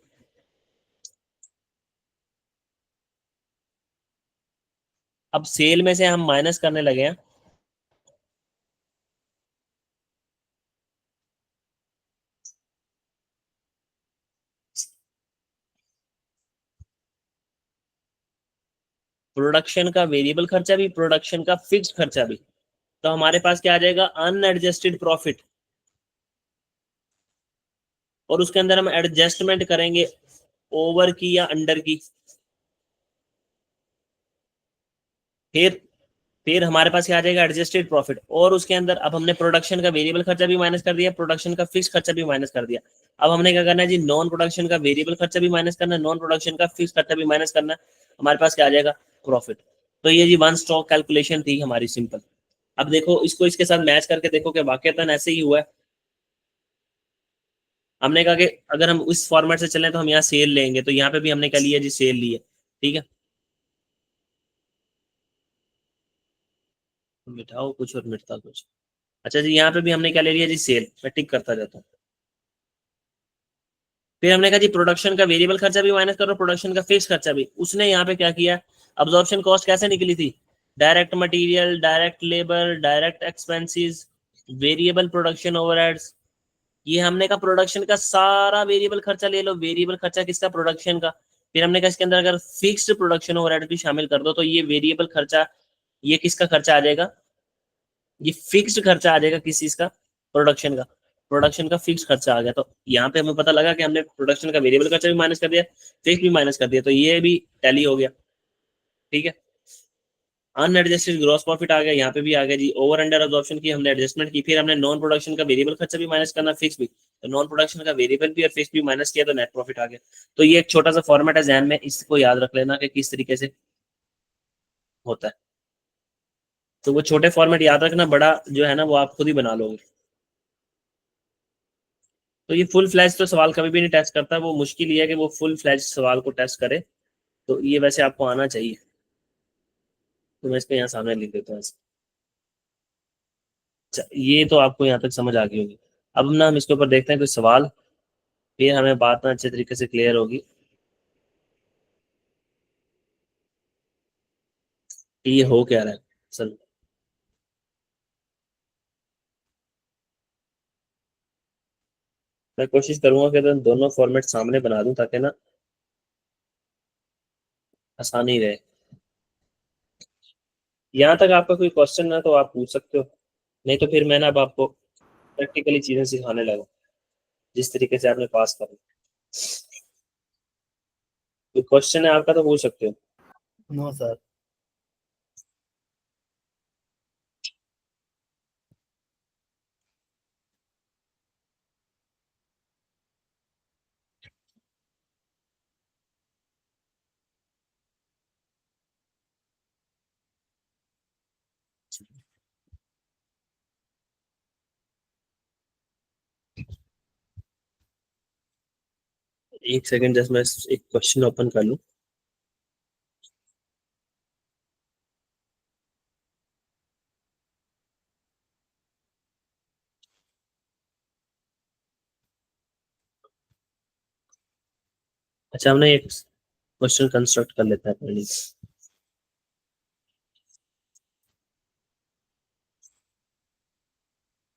अब सेल में से हम माइनस करने लगे हैं, प्रोडक्शन का वेरिएबल खर्चा भी, प्रोडक्शन का फिक्स्ड खर्चा भी। तो हमारे पास क्या आ जाएगा, अनएडजस्टेड प्रॉफिट, और उसके अंदर हम एडजस्टमेंट करेंगे ओवर की या अंडर की। फिर फिर हमारे पास क्या आ जाएगा, एडजस्टेड प्रॉफिट, और उसके अंदर अब हमने प्रोडक्शन का वेरिएबल खर्चा भी माइनस कर दिया, प्रोडक्शन का फिक्स खर्चा भी माइनस कर दिया। अब हमने क्या करना है जी, नॉन प्रोडक्शन का वेरिएबल खर्चा भी माइनस करना है, नॉन प्रोडक्शन का फिक्स खर्चा भी माइनस करना है। हमारे पास क्या आ जाएगा, प्रॉफिट। तो ये जी वन स्टॉक कैलकुलेशन थी हमारी, सिंपल। अब देखो इसको इसके साथ मैच करके देखो कि वाकई ऐसे ही हुआ है। हमने कहा कि अगर हम उस फॉर्मेट से चलें तो हम यहाँ सेल लेंगे, तो यहाँ पे भी हमने क्या लिया जी, सेल ली है। ठीक है, मिटाओ कुछ और मिटता कुछ। अच्छा जी, यहाँ पे भी हमने क्या ले लिया जी, सेल। मैं टिक करता जाता हूँ। फिर हमने कहा जी प्रोडक्शन का वेरिएबल खर्चा भी माइनस करो, प्रोडक्शन का फिक्स खर्चा भी। उसने यहाँ पे क्या किया, अब्जॉर्प्शन कॉस्ट कैसे निकली थी, direct material, direct labour, direct expenses, variable production overheads. ये हमने कहा प्रोडक्शन का सारा वेरिएबल खर्चा ले लो, वेरिएबल खर्चा किसका, प्रोडक्शन का। फिर हमने कहा इसके अंदर अगर फिक्स्ड प्रोडक्शन ओवरहेड भी शामिल कर दो तो ये वेरिएबल खर्चा, ये किसका खर्चा आ जाएगा, ये फिक्स्ड खर्चा आ जाएगा किस चीज का, प्रोडक्शन का। प्रोडक्शन का फिक्स खर्चा आ गया, तो यहाँ पे हमें पता लगा कि हमने प्रोडक्शन का वेरिएबल खर्चा भी माइनस कर दिया, फिक्स भी माइनस कर दिया, तो ये भी टैली हो गया। ठीक है, अनएडजस्टेड ग्रॉस प्रॉफिट आ गया, यहाँ पे भी आ गया जी। ओवर अंडर अब्जॉर्प्शन की हमने एडजस्टमेंट की, फिर हमने नॉन प्रोडक्शन का वेरिएबल खर्चा भी माइनस करना, फिक्स भी, तो नॉन प्रोडक्शन का वेरिएबल भी और फिक्स भी माइनस किया तो नेट प्रॉफिट आ गया। तो ये एक छोटा सा फॉर्मेट है जहन में, इसको याद रख लेना कि किस तरीके से होता है। तो वो छोटे फॉर्मेट याद रखना, बड़ा जो है ना वो आप खुद ही बना लोगे। तो ये फुल फ्लैज तो सवाल कभी भी नहीं टेस्ट करता, वो मुश्किल ही है कि वो फुल फ्लैज सवाल को टेस्ट करे। तो ये वैसे आपको आना चाहिए। तो मैं इसको यहाँ सामने लिख देता हूँ। अच्छा, ये तो आपको यहाँ तक समझ आ गई होगी। अब ना हम इसके ऊपर देखते हैं कोई सवाल, फिर हमें बात ना अच्छे तरीके से क्लियर होगी कि ये हो क्या रहा है सर। मैं कोशिश करूंगा कि तो दोनों फॉर्मेट सामने बना दूं ताकि ना आसानी रहे। यहाँ तक आपका कोई क्वेश्चन है तो आप पूछ सकते हो, नहीं तो फिर मैं ना अब आपको प्रैक्टिकली चीजें सिखाने लगा, जिस तरीके से आपने पास करना। कोई क्वेश्चन है आपका तो पूछ सकते हो। No sir. एक सेकंड, जस्ट मैं एक क्वेश्चन ओपन कर लूं। अच्छा, हमने एक क्वेश्चन कंस्ट्रक्ट कर लेते हैं पहले।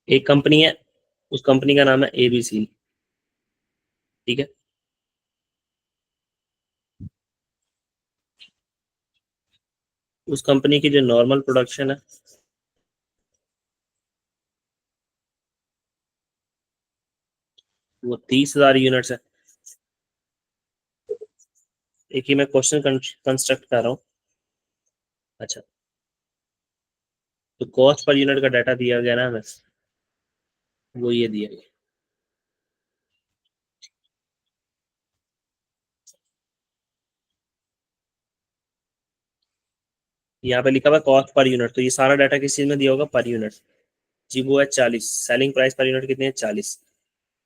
एक कंपनी है, उस कंपनी का नाम है एबीसी। ठीक है, उस कंपनी की जो नॉर्मल प्रोडक्शन है वो 30,000 यूनिट्स है। एक ही मैं क्वेश्चन कंस्ट्रक्ट कर रहा हूँ। अच्छा, तो कॉस्ट पर यूनिट का डाटा दिया गया ना हमें, वो ये दिया गया। यहाँ पे लिखा हुआ कॉस्ट पर यूनिट, तो ये सारा डाटा किस चीज में दिया होगा, पर यूनिट। जी वो है 40, सेलिंग प्राइस पर यूनिट कितनी है, 40।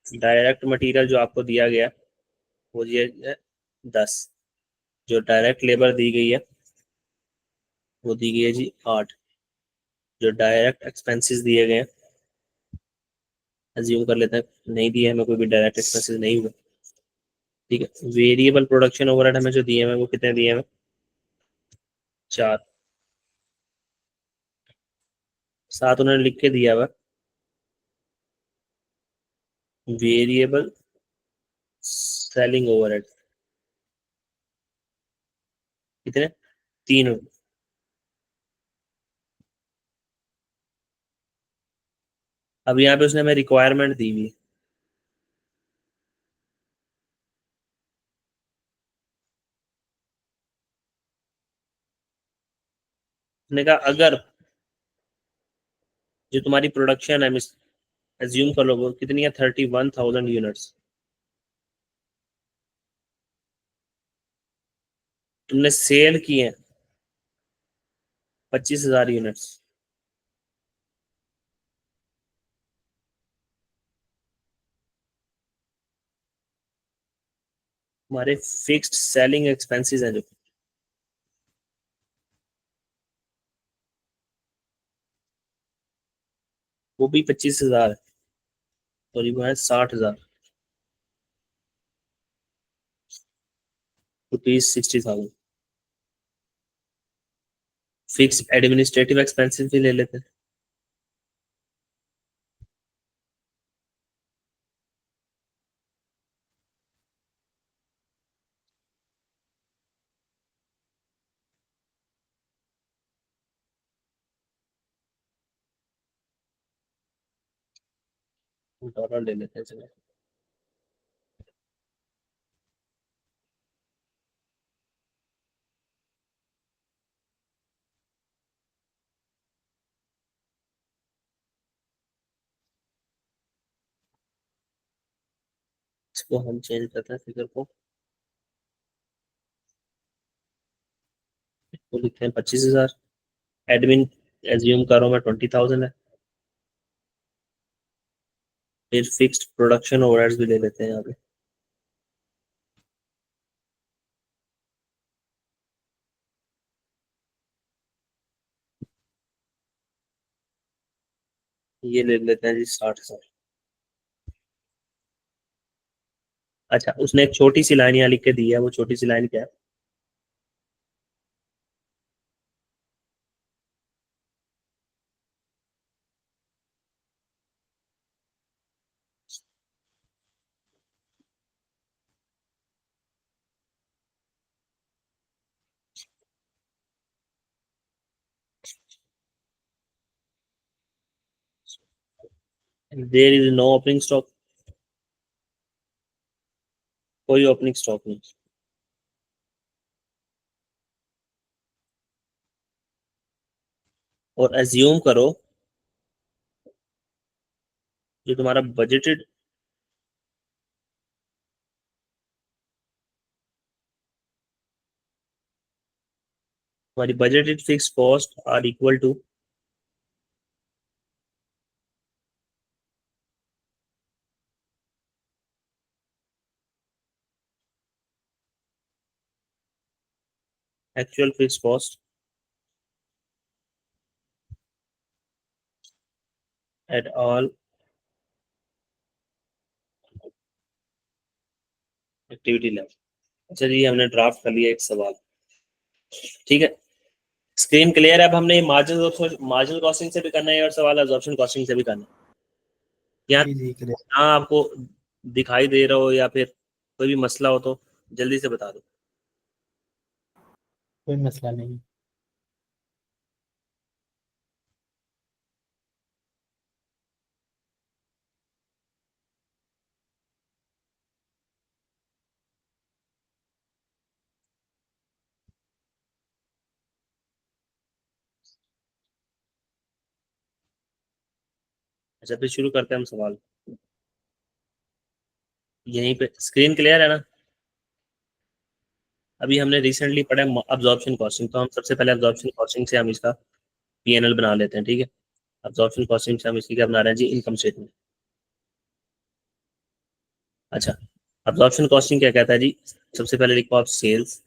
डायरेक्ट मटेरियल जो आपको दिया गया वो ये है 10। जो डायरेक्ट लेबर दी गई है वो दी गई है जी 8। जो डायरेक्ट एक्सपेंसेस दिए गए हैं, अज्यूम कर लेते हैं नहीं दिए हमें, कोई भी डायरेक्ट एक्सपेंसेस नहीं हुए। ठीक है, वेरिएबल प्रोडक्शन ओवरहेड हमें जो दिए हैं वो कितने दिए हैं, 4। साथ उन्होंने लिख के दिया हुआ वेरिएबल सेलिंग ओवरहेड कितने, 3। अब यहाँ पे उसने हमें रिक्वायरमेंट दी हुई है। उसने कहा अगर जो तुम्हारी प्रोडक्शन है, एज्यूम कर लो वो कितनी है, 31,000 यूनिट्स, तुमने सेल किए हैं 25,000 यूनिट्स, हमारे फिक्स्ड सेलिंग एक्सपेंसेस हैं जो, वो भी 25,000 है, सॉरी वो है 60,000, ₹60,000। फिक्स एडमिनिस्ट्रेटिव एक्सपेंसेस भी ले लेते हैं। डॉलर ले लेते हैं चलो। इसको हम चेंज करते हैं फिगर को, तो लिखते हैं 25,000। एडमिन एज्यूम करो मैं 20,000 है। फिर फिक्स्ड प्रोडक्शन ओवरहेड्स भी ले लेते हैं यहाँ पे, ये ले लेते हैं जी 60,000। अच्छा उसने एक छोटी सी लाइन यहाँ लिख के दी है, वो छोटी सी लाइन क्या है, there is no opening stock, कोई ओपनिंग स्टॉक नहीं। और एज्यूम करो जो तुम्हारा बजटेड, तुम्हारी budgeted fixed cost are equal to actual fixed cost at all activity level. अच्छा जी हमने ड्राफ्ट कर लिया एक सवाल, ठीक है, स्क्रीन क्लियर है। अब हमने मार्जिनल कॉस्टिंग से भी करना है और सवाल एब्जॉर्प्शन कॉस्टिंग से भी करना है। यहाँ जी जी clear। यहाँ आपको दिखाई दे रहा हो या फिर कोई भी मसला हो तो जल्दी से बता दो। कोई मसला नहीं। अच्छा फिर शुरू करते हैं हम सवाल, यहीं पे स्क्रीन क्लियर है ना। अभी हमने रिसेंटली पढ़ा अब्जॉर्प्शन कॉस्टिंग, तो हम सबसे पहले अब्जॉर्प्शन कॉस्टिंग से हम इसका पीएनएल बना लेते हैं, ठीक है। अब्जॉर्प्शन कॉस्टिंग से हम इसकी क्या बना रहे हैं जी, इनकम स्टेटमेंट। अच्छा अब्जॉर्प्शन कॉस्टिंग क्या कहता है जी, सबसे पहले लिखो आप सेल्स,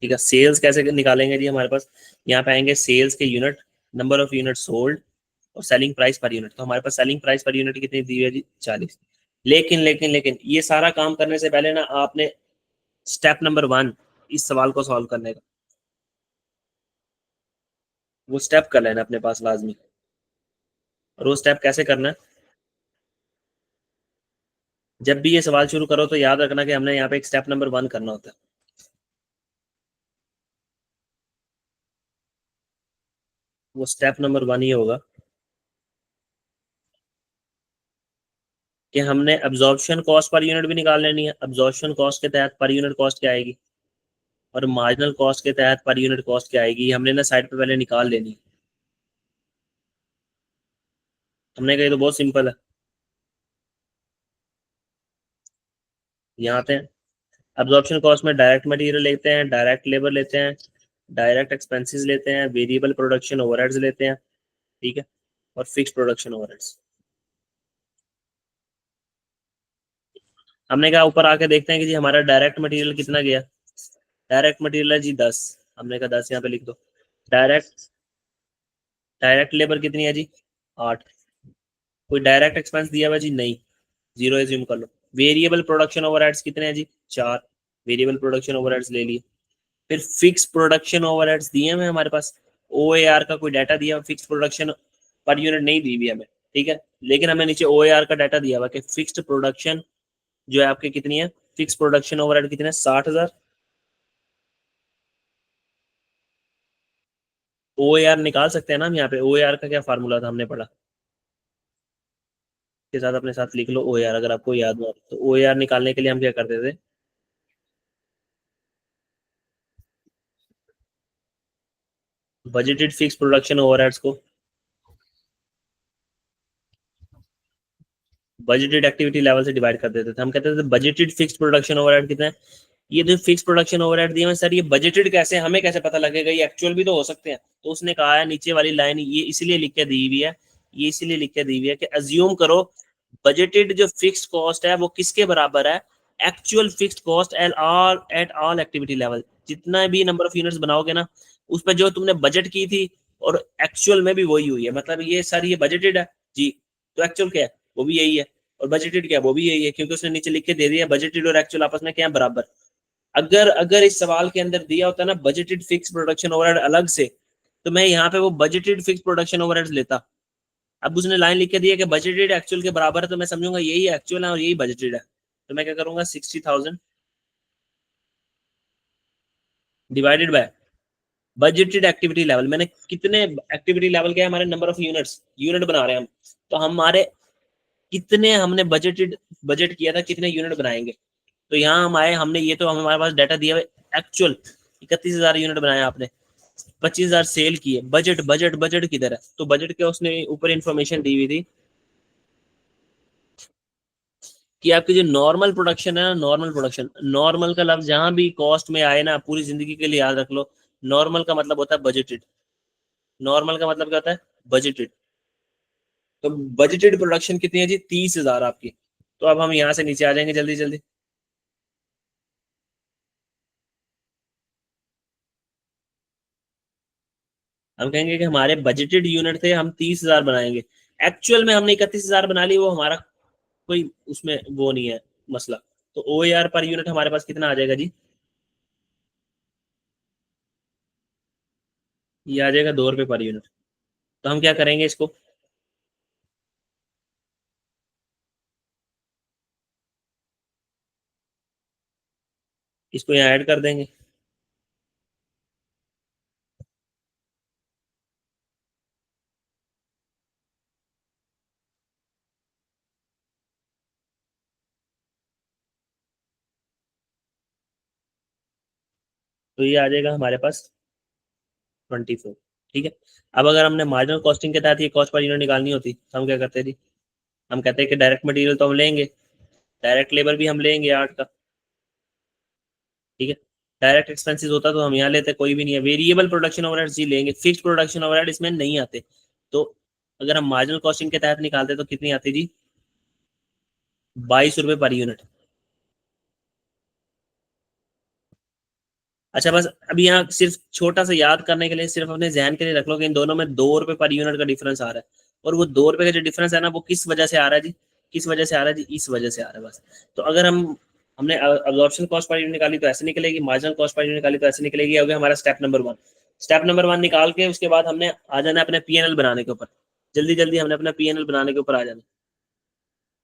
ठीक है। सेल्स कैसे निकालेंगे जी, हमारे पास यहाँ पे आएंगे सेल्स के unit, number of unit sold और सेलिंग प्राइस पर यूनिट। तो हमारे पास सेलिंग प्राइस पर यूनिट कितनी दी है जी, 40। लेकिन ये सारा काम करने से पहले ना आपने स्टेप नंबर 1 इस सवाल को सॉल्व करने का, वो स्टेप कर लेना अपने पास लाजमी। और वो स्टेप कैसे करना है, जब भी ये सवाल शुरू करो तो याद रखना कि हमने यहाँ पे एक स्टेप नंबर 1 करना होता है। वो स्टेप नंबर 1 ये होगा कि हमने अब्जॉर्प्शन कॉस्ट पर यूनिट भी निकाल लेनी है। अब्जॉर्प्शन कॉस्ट के तहत पर यूनिट कॉस्ट क्या आएगी, और मार्जिनल कॉस्ट के तहत पर यूनिट कॉस्ट क्या आएगी, हमने ना साइड पे पहले निकाल लेनी है। हमने कही तो बहुत सिंपल है। यहाँ आते हैं, अब्जॉर्प्शन कॉस्ट में डायरेक्ट मटेरियल लेते हैं, डायरेक्ट लेबर लेते हैं, डायरेक्ट एक्सपेंसेस लेते हैं, वेरिएबल प्रोडक्शन ओवरहेड्स लेते हैं, ठीक है, और फिक्स प्रोडक्शन ओवरहेड्स। हमने कहा ऊपर आके देखते हैं कि जी हमारा डायरेक्ट मटेरियल कितना गया। डायरेक्ट मटेरियल है जी 10, हमने कहा 10 यहाँ पे लिख दो। डायरेक्ट डायरेक्ट लेबर कितनी है जी 8। कोई डायरेक्ट एक्सपेंस दिया हुआ जी नहीं, 0 एज्यूम कर लो। वेरिएबल प्रोडक्शन ओवरहेड्स कितने हैं जी 4, वेरिएबल प्रोडक्शन ओवरहेड्स ले लिए। फिर फिक्स प्रोडक्शन ओवरहेड्स दिए हैं हमारे पास, ओएआर का कोई डाटा दिया, फिक्स प्रोडक्शन पर यूनिट नहीं दी हुई हमें, ठीक है, लेकिन हमें नीचे ओएआर का डाटा दिया हुआ कि फिक्स्ड प्रोडक्शन जो है आपके कितनी है, फिक्स प्रोडक्शन ओवरहेड कितने 60,000। ओएआर निकाल सकते हैं ना हम यहाँ पे, ओएआर का क्या फार्मूला था हमने पढ़ा, के साथ अपने साथ लिख लो ओएआर अगर आपको याद हो तो। ओएआर निकालने के लिए हम क्या करते थे, बजटेड फिक्स प्रोडक्शन ओवरहेड्स को बजटेड एक्टिविटी लेवल से डिवाइड कर देते थे। हम कहते थे बजटेड फिक्स प्रोडक्शन ओवरहेड कितना है, ये जो फिक्स प्रोडक्शन ओवरहेड दिए हैं सर, ये बजटेड कैसे, हमें कैसे पता लगेगा, ये एक्चुअल भी तो हो सकते हैं। तो उसने कहा है नीचे वाली लाइन ये इसलिए लिख के दी हुई है, ये इसलिए लिख के दी हुई है कि अज्यूम करो बजटेड जो फिक्स्ड कॉस्ट है वो किसके बराबर है, actual fixed cost at all activity level. जितना भी नंबर ऑफ यूनिट्स बनाओगे ना, उस पर जो तुमने बजट की थी और एक्चुअल में भी वही हुई है, मतलब ये सर ये बजटेड है जी, तो एक्चुअल क्या है वो भी यही है, और बजटेड क्या है वो भी यही है, क्योंकि उसने नीचे लिख के दे दिया बजटेड और एक्चुअल आपस में क्या है, बराबर। अगर अगर इस सवाल के अंदर दिया होता ना बजटेड फिक्स प्रोडक्शन ओवरहेड अलग से, तो मैं यहाँ पे वो बजटेड फिक्स प्रोडक्शन ओवरहेड लेता। अब उसने लाइन लिख के दिया कि बजटेड एक्चुअल के बराबर है, तो मैं समझूंगा यही एक्चुअल है और यही बजटेड है। तो मैं क्या करूंगा 60,000 divided by budgeted activity level. मैंने कितने एक्टिविटी लेवल क्या है हमारे, नंबर ऑफ यूनिट्स, यूनिट बना रहे हैं हम, तो हमारे कितने हमने बजट किया था कितने यूनिट बनाएंगे। तो यहाँ हम आए, हमने ये तो हमारे पास डाटा दिया है एक्चुअल 31,000 यूनिट बनाया आपने, 25,000 सेल किए। बजट बजट बजट किधर है, तो बजट के उसने ऊपर इंफॉर्मेशन दी हुई थी कि आपकी जो नॉर्मल प्रोडक्शन है ना, नॉर्मल प्रोडक्शन, नॉर्मल का लफ्ज जहां भी कॉस्ट में आए ना पूरी जिंदगी के लिए याद रख लो, नॉर्मल का मतलब होता है बजटेड। नॉर्मल का मतलब क्या होता है, बजटेड। तो बजटेड प्रोडक्शन कितनी है जी 30,000 आपकी। तो अब हम यहाँ से नीचे आ जाएंगे जल्दी जल्दी। हम कहेंगे कि हमारे बजटेड यूनिट थे, हम 30,000 बनाएंगे, एक्चुअल में हमने 31,000 बना ली, वो हमारा कोई उसमें वो नहीं है मसला। तो ओ आर पर यूनिट हमारे पास कितना आ जाएगा जी, ये आ जाएगा 2 रुपये पर यूनिट। तो हम क्या करेंगे इसको, इसको यहाँ ऐड कर देंगे। तो ये आ जाएगा हमारे पास 24, ठीक है। अब अगर हमने मार्जिनल कॉस्टिंग के तहत ये कॉस्ट पर यूनिट निकालनी होती तो हम क्या करते हैं जी, हम कहते हैं कि डायरेक्ट मटेरियल तो हम लेंगे, डायरेक्ट लेबर भी हम लेंगे 8 का, ठीक है। डायरेक्ट एक्सपेंसेस होता तो हम यहाँ लेते, कोई भी नहीं है। वेरिएबल प्रोडक्शन ओवरहेड जी लेंगे, फिक्स प्रोडक्शन ओवरहेड इसमें नहीं आते। तो अगर हम मार्जिनल कॉस्टिंग के तहत निकालते तो कितनी आती जी, 22 रुपये पर यूनिट। अच्छा बस अभी यहाँ सिर्फ छोटा सा याद करने के लिए, सिर्फ अपने जहन के लिए रख लो कि इन दोनों में 2 रुपये पर यूनिट का डिफरेंस आ रहा है। और वो 2 रुपये का जो डिफरेंस है ना, वो किस वजह से आ रहा है जी, किस वजह से आ रहा है जी, इस वजह से आ रहा है बस। तो अगर हमने अब्जॉर्प्शन कॉस्ट पर यूनिट निकाली तो ऐसे निकलेगी, मार्जिनल कॉस्ट पर यूनिट निकाली तो ऐसे निकलेगी। हो गया हमारा स्टेप नंबर 1। स्टेप नंबर 1 निकाल के उसके बाद हमने आ जाना अपने पीएनएल बनाने के ऊपर। जल्दी जल्दी हमने अपना पीएनएल बनाने के ऊपर आ जाना।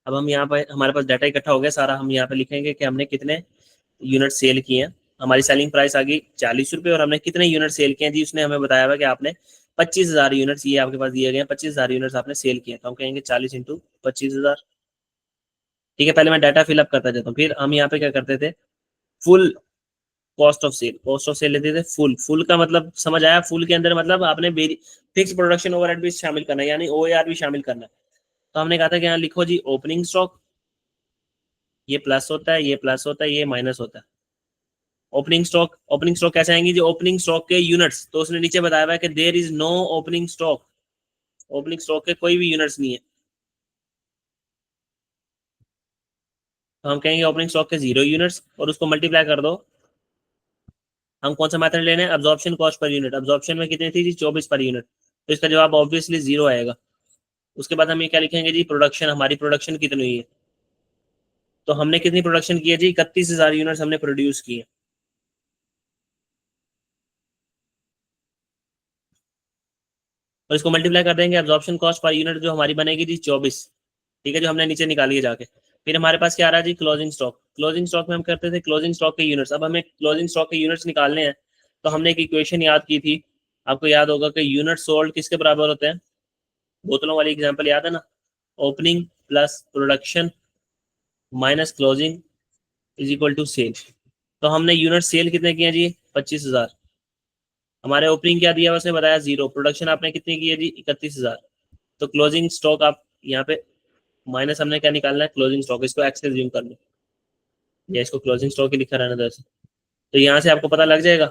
अब हम यहाँ पे हमारे पास डाटा इकट्ठा हो गया सारा, हम यहाँ पे लिखेंगे कि हमने कितने यूनिट सेल किए हैं। हमारी सेलिंग प्राइस आ गई 40 रुपये और हमने कितने यूनिट सेल किए हैं जी, उसने हमें बताया हुआ कि आपने 25,000 यूनिट्स, ये आपके पास दिए गए हैं 25,000 यूनिट्स आपने सेल किए, तो हम कहेंगे 40 इंटू 25,000। ठीक है, पहले मैं डाटा फिलअप करता जाता हूँ, फिर हम यहाँ पे क्या करते थे, full cost of sale, cost of sale लेते थे फुल। फुल का मतलब समझ आया, फुल के अंदर मतलब आपने फिक्स प्रोडक्शन ओवरहेड भी शामिल करना है, यानी ओएआर भी शामिल करना है। तो हमने कहा था कि यहाँ लिखो जी ओपनिंग स्टॉक, ये प्लस होता है, ये प्लस होता है, ये माइनस होता है। ओपनिंग स्टॉक, ओपनिंग स्टॉक कैसे आएंगी जी, ओपनिंग स्टॉक के यूनिट्स, तो उसने नीचे बताया हुआ है कि there is no opening stock, opening stock के कोई भी यूनिट्स नहीं है, तो हम कहेंगे ओपनिंग स्टॉक के 0 यूनिट्स और उसको मल्टीप्लाई कर दो। हम कौन सा मेथड लेने हैं, absorption cost per unit, absorption में कितनी थी जी 24 पर यूनिट, तो इसका जवाब ऑब्वियसली 0 आएगा। उसके बाद हम ये क्या लिखेंगे जी, प्रोडक्शन, हमारी प्रोडक्शन कितनी हुई है, तो हमने कितनी प्रोडक्शन की है जी, 31,000 यूनिट्स हमने प्रोड्यूस किए। और इसको मल्टीप्लाई कर देंगे, एब्जॉर्प्शन कॉस्ट पर यूनिट जो हमारी बनेगी जी 24। ठीक है, जो हमने नीचे निकाली है जाके। फिर हमारे पास क्या आ रहा है जी, क्लोजिंग स्टॉक, क्लोजिंग स्टॉक में हम करते थे क्लोजिंग स्टॉक के यूनिट्स, अब हमें क्लोजिंग स्टॉक के यूनिट्स निकालने हैं। तो हमने एक इक्वेशन याद की थी, आपको याद होगा कि यूनिट सोल्ड किसके बराबर होते हैं, बोतलों वाली एग्जाम्पल याद है ना, opening plus production minus closing is equal to sale. तो हमने यूनिट सेल कितने किए जी, 25,000। हमारे ओपनिंग क्या दिया उसने बताया 0, प्रोडक्शन आपने कितनी की है जी 31,000। तो क्लोजिंग स्टॉक आप यहाँ पे माइनस हमने क्या निकालना है, क्लोजिंग स्टॉक, इसको एक्स से ज्यूम कर लो या इसको क्लोजिंग स्टॉक ही लिखा रहना था ऐसे। तो यहाँ से आपको पता लग जाएगा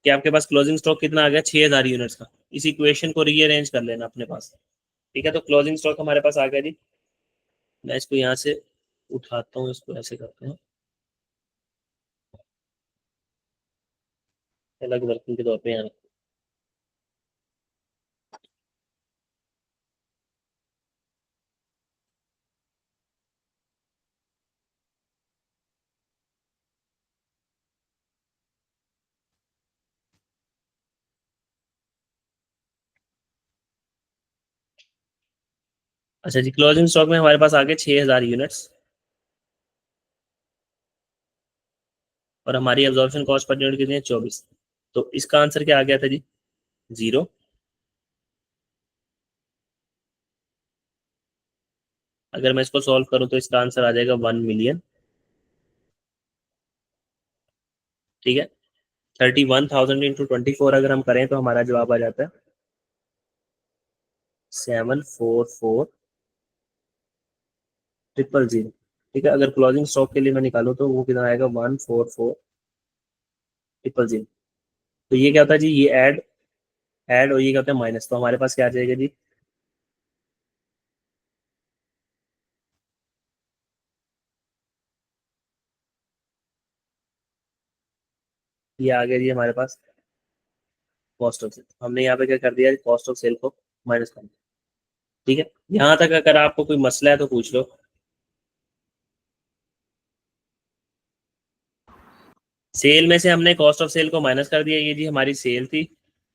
कि आपके पास क्लोजिंग स्टॉक कितना आ गया, 6,000 यूनिट्स का। इस इक्वेशन को रीअरेंज कर लेना अपने पास। ठीक है, तो क्लोजिंग स्टॉक हमारे पास आ गया जी। मैं इसको यहाँ से उठाता हूँ, इसको ऐसे करते हैं अलग वर्किंग के तौर पे यहाँ। अच्छा जी, क्लोजिंग स्टॉक में हमारे पास आ गए 6,000 यूनिट्स और हमारी एब्जॉर्प्शन कॉस्ट पर यूनिट कितनी है, 24। तो इसका आंसर क्या आ गया था जी, 0। अगर मैं इसको सॉल्व करूँ तो इसका आंसर आ जाएगा 1 मिलियन। ठीक है, 31,000 इंटू 24 अगर हम करें तो हमारा जवाब आ जाता है 744,000। ठीक है, अगर क्लोजिंग स्टॉक के लिए मैं निकालूं तो वो कितना आएगा, 144,000। तो ये क्या होता है जी, ये ऐड, ऐड और ये क्या होता है माइनस, तो हमारे पास क्या आ जाएगा जी, ये आ गया जी हमारे पास कॉस्ट ऑफ सेल। हमने यहाँ पे क्या कर दिया, कॉस्ट ऑफ सेल को माइनस कर दिया। ठीक है, यहाँ तक अगर आपको कोई मसला है तो पूछ लो। सेल में से हमने कॉस्ट ऑफ सेल को माइनस कर दिया, ये जी हमारी सेल थी।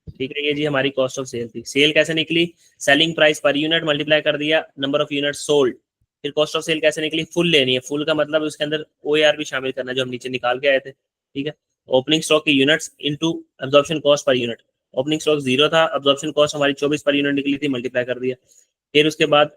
ठीक है, ये जी हमारी कॉस्ट ऑफ सेल थी। सेल कैसे निकली, selling price per unit multiply कर दिया नंबर ऑफ यूनिट सोल्ड। फिर कॉस्ट ऑफ सेल कैसे निकली, फुल लेनी है, फुल का मतलब उसके अंदर ओआर भी शामिल करना जो हम नीचे निकाल के आए थे। ठीक है, ओपनिंग स्टॉक की units into absorption cost per unit. Opening stock 0 था, एब्जॉर्प्शन कॉस्ट हमारी 24 पर यूनिट निकली थी, मल्टीप्लाई कर दिया। फिर उसके बाद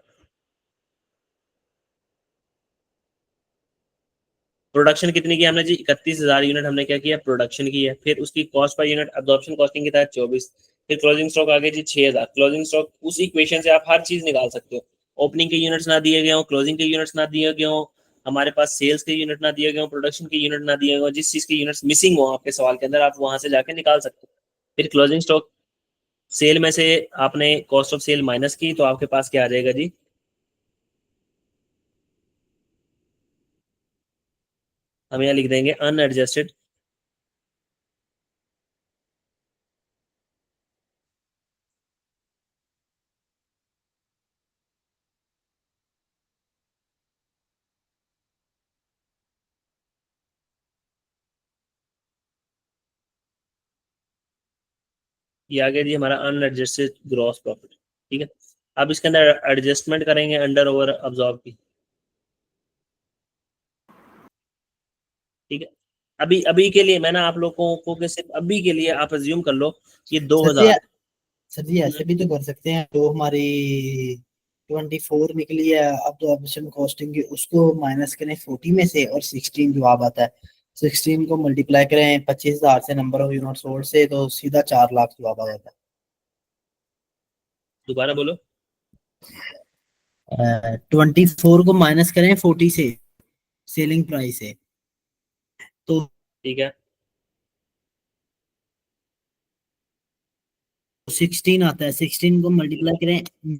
प्रोडक्शन कितनी की हमने जी, 31,000 यूनिट हमने क्या किया, प्रोडक्शन की है। फिर उसकी cost per unit absorption costing की था 24। फिर क्लोजिंग स्टॉक आ गया जी 6,000। क्लोजिंग स्टॉक उस इक्वेशन से आप हर चीज निकाल सकते हो, ओपनिंग के यूनिट्स ना दिए गए हो, क्लोजिंग के यूनिट्स ना दिए गए हो, हमारे पास सेल्स के यूनिट ना दिए गए हो, प्रोडक्शन के यूनिट ना दिए गए हो, जिस चीज के यूनिट्स मिसिंग हो आपके सवाल के अंदर आप वहां से जाके निकाल सकते हो। फिर क्लोजिंग स्टॉक सेल में से आपने कॉस्ट ऑफ सेल माइनस की तो आपके पास क्या आ जाएगा जी, हम यहाँ लिख देंगे अनएडजस्टेड ये आ गया जी हमारा अनएडजस्टेड ग्रॉस प्रॉफिट। ठीक है, अब इसके अंदर एडजस्टमेंट करेंगे अंडर ओवर अब्जॉर्ब की। ठीक है, अभी अभी के लिए मैंने आप लोगों को के सिर्फ अभी के लिए आप अज्यूम कर लो ये सर जी 2000। सर जी ऐसे भी तो कर सकते हैं, जो हमारी 24 निकली है अब तो ऑप्शन कॉस्टिंग की, उसको माइनस करें 40 में से और 16 जवाब आता है। 16 को मल्टीप्लाई करें 25,000 से, नंबर ऑफ यूनिट सोल्ड से, तो सीधा 4 लाख जवाब आ जाता दोबारा बोलो। है। 24 को माइनस करें 40 से, सेलिंग प्राइस है, तो ठीक है, 16 आता है। 16 को मल्टीप्लाई करें,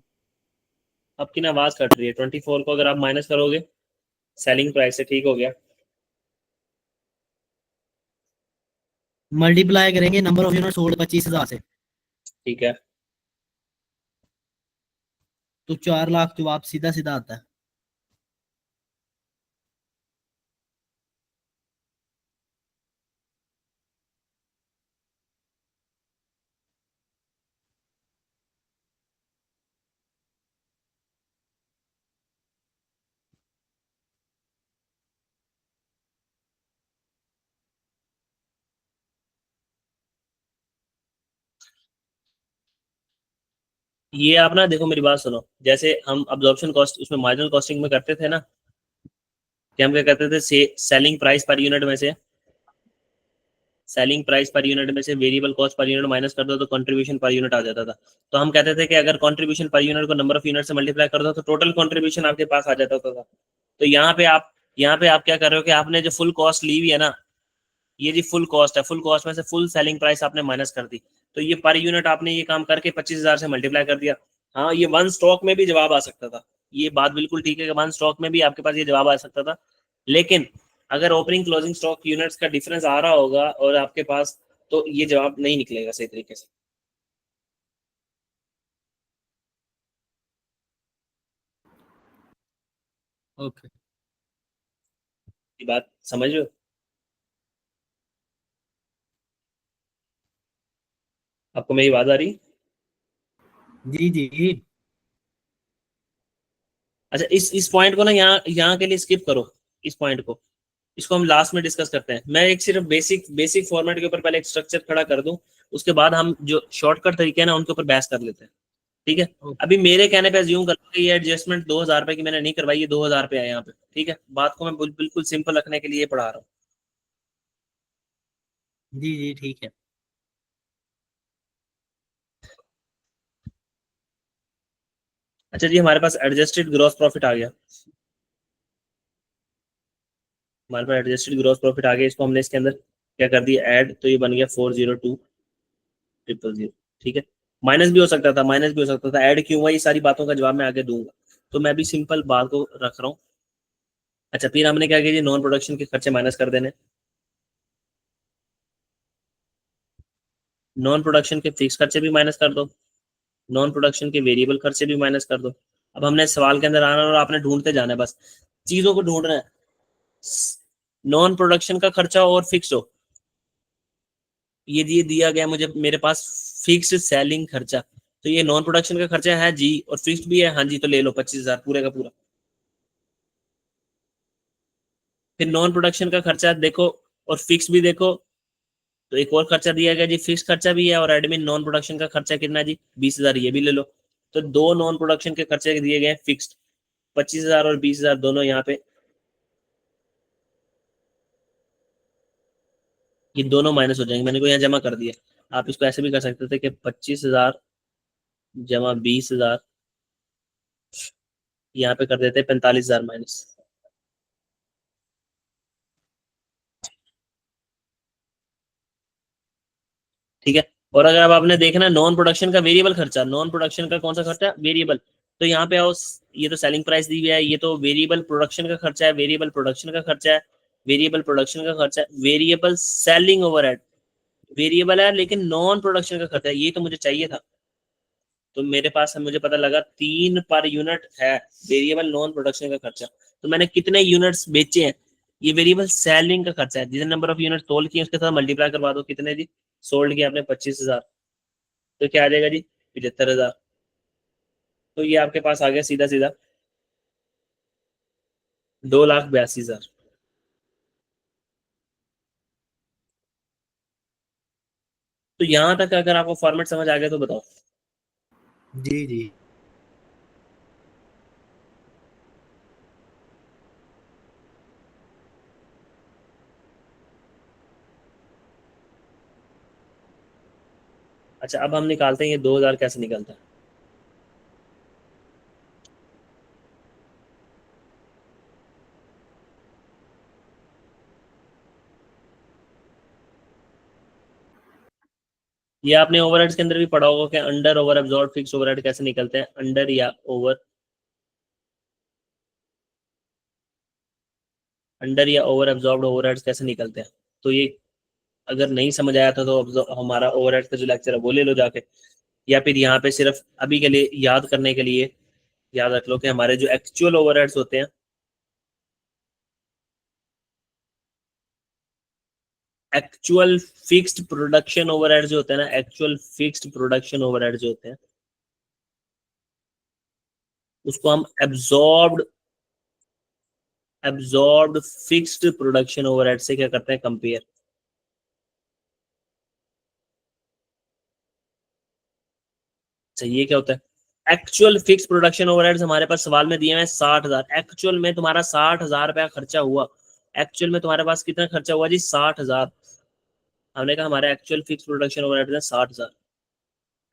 आपकी ना आवाज कट रही है। 24 को अगर आप माइनस करोगे सेलिंग प्राइस से, ठीक हो गया, मल्टीप्लाई करेंगे नंबर ऑफ यूनिट सोल्ड 25,000 से, ठीक है। तो 4 लाख जवाब सीधा सीधा आता है। ये आप ना देखो, मेरी बात सुनो, जैसे हम अब्जॉर्प्शन कॉस्ट उसमें मार्जिनल कॉस्टिंग में करते थे ना, कि हम क्या करते थे, सेलिंग प्राइस पर यूनिट में से, सेलिंग प्राइस पर यूनिट में से variable cost per unit minus कर दो तो कंट्रीब्यूशन पर यूनिट आ जाता था। तो हम कहते थे कि अगर कंट्रीब्यूशन पर यूनिट को नंबर ऑफ यूनिट से मल्टीप्लाई कर दो तो टोटल कंट्रीब्यूशन आपके पास आ जाता था। तो यहाँ पे आप क्या कर रहे हो कि आपने जो फुल कॉस्ट ली हुई है ना, ये जी फुल कॉस्ट है, फुल कॉस्ट में से फुल सेलिंग प्राइस आपने माइनस कर दी, तो ये पर यूनिट आपने ये काम करके 25,000 से मल्टीप्लाई कर दिया। हाँ, ये वन स्टॉक में भी जवाब आ सकता था, ये बात बिल्कुल ठीक है कि वन स्टॉक में भी आपके पास ये जवाब आ सकता था, लेकिन अगर ओपनिंग क्लोजिंग स्टॉक यूनिट्स का डिफरेंस आ रहा होगा और आपके पास, तो ये जवाब नहीं निकलेगा सही तरीके से। ओके। ये बात समझ रहे हो? आपको मेरी बात आ रही? जी जी। अच्छा, इस पॉइंट को ना यहाँ यहाँ के लिए स्किप करो, इस पॉइंट को, इसको हम लास्ट में डिस्कस करते हैं। मैं एक सिर्फ बेसिक बेसिक फॉर्मेट के ऊपर पहले एक स्ट्रक्चर खड़ा कर दूं, उसके बाद हम जो शॉर्टकट तरीके हैं ना उनके ऊपर बहस कर लेते हैं। ठीक है, ओके। अभी मेरे कहने पे अज्यूम कर लो कि ये एडजस्टमेंट 2,000 रुपए की मैंने नहीं करवाई, ये 2,000 रुपए है यहाँ पे। ठीक है, बात को मैं बिल्कुल सिंपल रखने के लिए पढ़ा रहा हूँ। जी जी ठीक है। अच्छा जी, हमारे पास एडजस्टेड ग्रॉस प्रॉफिट आ गया, हमारे पास एडजस्टेड ग्रॉस प्रॉफिट आ गया, इसको हमने इसके अंदर क्या कर दिया, ऐड, तो ये बन गया 402,000। ठीक है, माइनस भी हो सकता था, माइनस भी हो सकता था, ऐड क्यों हुआ, ये सारी बातों का जवाब मैं आगे दूंगा। तो मैं भी सिंपल बात को रख रहा हूँ। अच्छा, फिर हमने क्या किया, नॉन प्रोडक्शन के खर्चे माइनस कर देने, नॉन प्रोडक्शन के फिक्स खर्चे भी माइनस कर दो, नॉन प्रोडक्शन के वेरिएबल खर्चे भी माइनस कर दो। अब हमने सवाल के अंदर आना और आपने ढूंढते जाना है, बस चीजों को ढूंढना है। नॉन प्रोडक्शन का खर्चा और फिक्स हो, ये दिया गया मुझे, मेरे पास फिक्स सेलिंग खर्चा, तो ये नॉन प्रोडक्शन का खर्चा है जी, और फिक्स भी है, हाँ जी, तो ले लो 25,000 पूरे का पूरा। फिर नॉन प्रोडक्शन का खर्चा देखो और फिक्स भी देखो, तो एक और खर्चा दिया गया जी, फिक्स खर्चा भी है, और एडमिन नॉन प्रोडक्शन का खर्चा कितना है जी, 20,000, ये भी ले लो। तो दो नॉन प्रोडक्शन के खर्चे दिए गए फिक्स्ड, 25,000 और 20,000 दोनों यहाँ पे, ये दोनों माइनस हो जाएंगे, मैंने को यहाँ जमा कर दिया। आप इसको ऐसे भी कर सकते थे कि 25,000 जमा 20,000, यहाँ पे कर देते 45,000 माइनस। ठीक है, और अगर अब आपने देखना नॉन प्रोडक्शन का वेरिएबल खर्चा, नॉन प्रोडक्शन का कौन सा खर्चा, वेरिएबल, तो यहाँ पे आओ, ये तो सेलिंग प्राइस दी हुई है, ये तो वेरिएबल प्रोडक्शन का खर्चा है, वेरिएबल प्रोडक्शन का खर्चा है, वेरिएबल प्रोडक्शन का खर्चा है, वेरिएबल सेलिंग ओवरहेड, वेरिएबल है लेकिन नॉन प्रोडक्शन का खर्चा है, ये तो मुझे चाहिए था। तो मेरे पास मुझे पता लगा 3 पर यूनिट है वेरिएबल नॉन प्रोडक्शन का खर्चा। तो मैंने कितने यूनिट्स बेचे हैं, ये वेरिएबल सेलिंग का खर्चा है, जितने नंबर ऑफ यूनिट सोल्ड किए उसके साथ मल्टीप्लाई करवा दो, कितने जी सोल्ड किया आपने, 25,000। तो क्या आ जाएगा जी 75,000। तो ये आपके पास आ गया सीधा सीधा 2,82,000। तो यहां तक अगर आपको फॉर्मेट समझ आ गया तो बताओ। जी जी। अच्छा अब हम निकालते हैं ये 2,000 कैसे निकलता है। ये आपने ओवरहेड्स के अंदर भी पढ़ा होगा कि under over absorb fix overhead कैसे निकलते हैं, अंडर या ओवर, अंडर या ओवर एब्जॉर्ब्ड ओवरहेड्स कैसे निकलते हैं। तो ये अगर नहीं समझ आया था तो हमारा ओवरहेड का जो लेक्चर है वो ले लो जाके, या फिर यहाँ पे सिर्फ अभी के लिए याद करने के लिए याद रख लो कि हमारे जो एक्चुअल ओवरहेड्स होते हैं, एक्चुअल फिक्स्ड प्रोडक्शन ओवरहेड जो होते हैं ना, एक्चुअल फिक्स्ड प्रोडक्शन ओवरहेड जो होते हैं उसको हम एब्जॉर्ब्ड फिक्स्ड प्रोडक्शन ओवरहेड से क्या करते हैं, कंपेयर। अच्छा ये क्या होता है, एक्चुअल फिक्स प्रोडक्शन ओवरहेड्स हमारे पास सवाल में दिए हैं 60,000, एक्चुअल में तुम्हारा 60,000 रुपया खर्चा हुआ, एक्चुअल में तुम्हारे पास कितना खर्चा हुआ जी 60,000। हमने कहा हमारे एक्चुअल फिक्स प्रोडक्शन ओवरहेड है 60,000।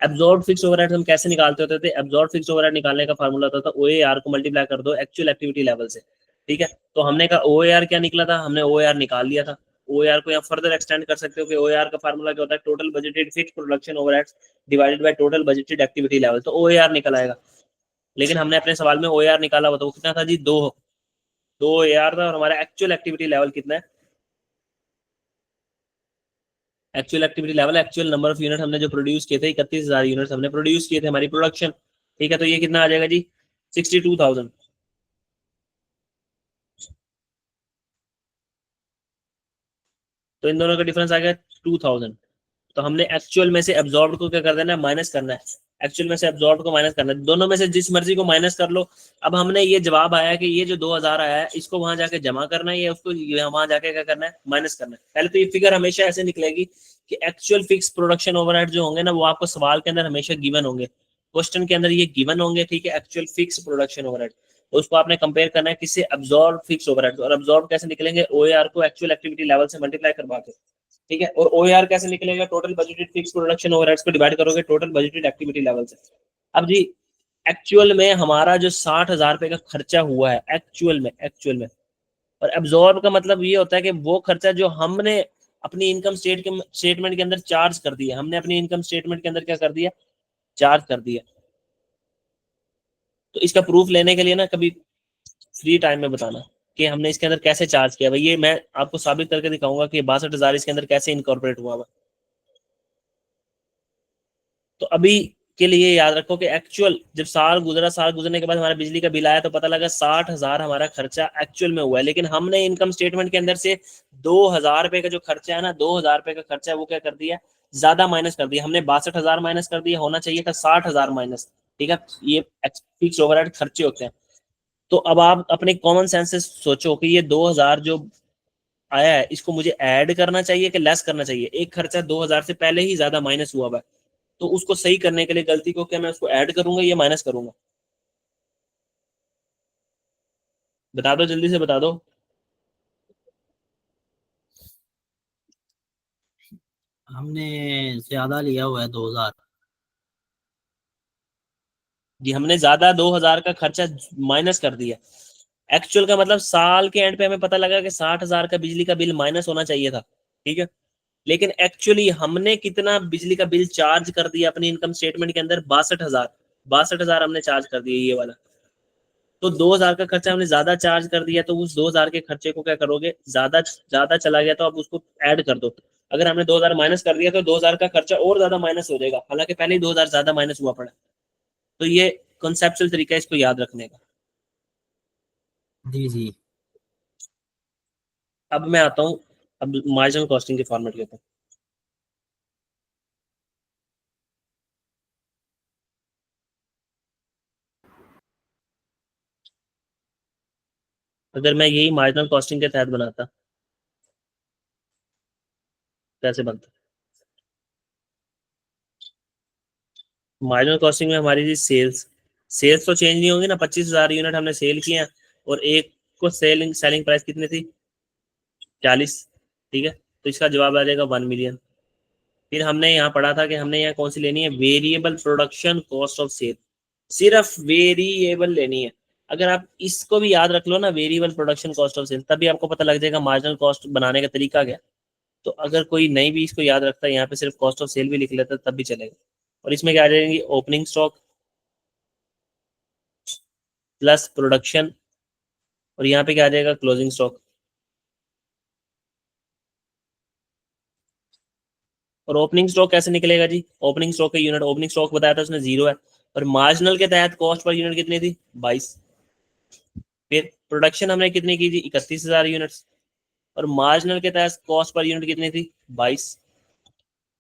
एब्जॉर्ब फिक्स ओवरहेड हम कैसे निकालते होते थे, एब्जॉर्ब फिक्स ओवरहेड निकालने का फार्मूला होता था OAR को मल्टीप्लाई कर दो एक्चुअल एक्टिविटी लेवल से। ठीक है, तो हमने कहा OAR क्या निकला था, हमने OAR निकाल लिया था। OAR को यहाँ फर्दर एक्सटेंड कर सकते हो कि OAR का फार्मूला क्या होता है, total budgeted fix production overheads divided by total budgeted activity level, तो OAR निकल आएगा। लेकिन हमने अपने सवाल में OAR निकाला हुआ था, वो कितना था जी 2 OAR था, और हमारा एक्चुअल एक्टिविटी लेवल कितना है, actual activity level actual number of unit हमने जो प्रोड्यूस किए थे 31,000 यूनिट हमने प्रोड्यूस किए थे हमारी प्रोडक्शन। ठीक है, तो ये कितना आ जाएगा जी 62,000। तो इन दोनों का डिफरेंस आ गया 2,000। तो हमने एक्चुअल में से एब्जॉर्ब को क्या कर देना है, माइनस करना है। एक्चुअल में से एब्जॉर्ब को माइनस करना है, दोनों में से जिस मर्जी को माइनस कर लो। अब हमने ये जवाब आया कि ये जो 2,000 आया है इसको वहां जाके जमा करना है या उसको वहां जाके क्या करना है, माइनस करना है। पहले तो ये फिगर हमेशा ऐसे निकलेगी कि एक्चुअल फिक्स प्रोडक्शन ओवरहेड जो होंगे ना वो आपको सवाल के अंदर हमेशा गिवन होंगे, क्वेश्चन के अंदर ये गिवन होंगे। ठीक है, एक्चुअल फिक्स प्रोडक्शन ओवरहेड, तो उसको आपने कंपेयर करना है किससे, अब्जॉर्ब फिक्स ओवरहेड। और अब्जॉर्ब कैसे निकलेंगे, OAR को एक्चुअल एक्टिविटी लेवल से मल्टीप्लाई करवा के। ठीक है, और OAR कैसे निकलेगा, total budgeted fix production overheads को डिवाइड करोगे टोटल बजटेड एक्टिविटी लेवल से। अब जी एक्चुअल में हमारा जो 60,000 रुपए का खर्चा हुआ है एक्चुअल में, और एब्जॉर्ब का मतलब ये होता है कि वो खर्चा जो हमने अपनी इनकम स्टेटमेंट के अंदर चार्ज कर दिया, हमने अपनी इनकम स्टेटमेंट के अंदर क्या कर दिया, चार्ज कर दिया। तो इसका प्रूफ लेने के लिए ना कभी फ्री टाइम में बताना कि हमने इसके अंदर कैसे चार्ज किया भाई, ये मैं आपको साबित करके दिखाऊंगा कि 62,000 इसके अंदर कैसे इनकॉर्पोरेट हुआ। तो अभी के लिए याद रखो कि एक्चुअल जब साल गुजरने के बाद हमारा बिजली का बिल आया तो पता लगा 60,000 हमारा खर्चा एक्चुअल में हुआ है, लेकिन हमने इनकम स्टेटमेंट के अंदर से 2,000 रुपए का जो खर्चा है ना, 2,000 रुपए का खर्चा है वो क्या कर दिया, ज्यादा माइनस कर दिया। हमने 62,000 माइनस कर दिया, होना चाहिए था 60,000 माइनस। ठीक है, ये फिक्स ओवरहेड खर्चे होते हैं। तो अब आप अपने कॉमन सेंस से सोचो कि ये 2,000 जो आया है इसको मुझे ऐड करना चाहिए कि लेस करना चाहिए। एक खर्चा 2,000 से पहले ही ज्यादा माइनस हुआ है, तो उसको सही करने के लिए गलती को क्या मैं उसको ऐड करूंगा या माइनस करूंगा, बता दो जल्दी से बता दो। हमने ज्यादा लिया हुआ है 2,000। जी हमने ज्यादा 2,000 का खर्चा माइनस कर दिया। एक्चुअल का मतलब साल के एंड पे हमें पता लगा कि 60,000 का बिजली का बिल माइनस होना चाहिए था। ठीक है, लेकिन एक्चुअली हमने कितना बिजली का बिल चार्ज कर दिया अपनी इनकम स्टेटमेंट के अंदर, 62,000। 62,000 हमने चार्ज कर दिया ये वाला। तो 2,000 का खर्चा हमने ज्यादा चार्ज कर दिया, तो उस 2,000 के खर्चे को क्या करोगे, ज्यादा ज्यादा चला गया तो आप उसको ऐड कर दो। अगर हमने 2,000 माइनस कर दिया तो 2,000 का खर्चा और ज्यादा माइनस हो जाएगा, हालांकि पहले ही 2,000 ज्यादा माइनस हुआ पड़ा। तो ये कॉन्सेप्चुअल तरीका है इसको याद रखने का। जी जी। अब मैं आता हूँ अब मार्जिनल कॉस्टिंग के फॉर्मेट के ऊपर। अगर मैं यही मार्जिनल कॉस्टिंग के तहत बनाता, कैसे बनता? मार्जिनल कॉस्टिंग में हमारी जी सेल्स, सेल्स तो चेंज नहीं होंगी ना, 25,000 यूनिट हमने सेल किए हैं, और एक को सेलिंग सेलिंग प्राइस कितनी थी? 40। ठीक है, तो इसका जवाब आ जाएगा 1 मिलियन। फिर हमने यहाँ पढ़ा था कि हमने यहाँ कौन सी लेनी है, variable production cost of sale, सिर्फ वेरिएबल लेनी है। अगर आप इसको भी याद रख लो ना, variable production cost of sale, तभी आपको पता लग जाएगा मार्जिनल कॉस्ट बनाने का तरीका क्या। तो अगर कोई नहीं भी इसको याद रखता है, यहाँ पे सिर्फ कॉस्ट ऑफ सेल भी लिख लेता तब भी चलेगा। और इसमें क्या आ जाएगी, ओपनिंग स्टॉक प्लस प्रोडक्शन, और यहाँ पे क्या आ जाएगा, क्लोजिंग स्टॉक। और ओपनिंग स्टॉक कैसे निकलेगा जी, ओपनिंग स्टॉक का यूनिट, ओपनिंग स्टॉक बताया था उसने 0 है, और मार्जिनल के तहत कॉस्ट पर यूनिट कितनी थी, 22। फिर प्रोडक्शन हमने कितनी की थी, 31,000 यूनिट्स, और मार्जिनल के तहत कॉस्ट पर यूनिट कितनी थी, 22।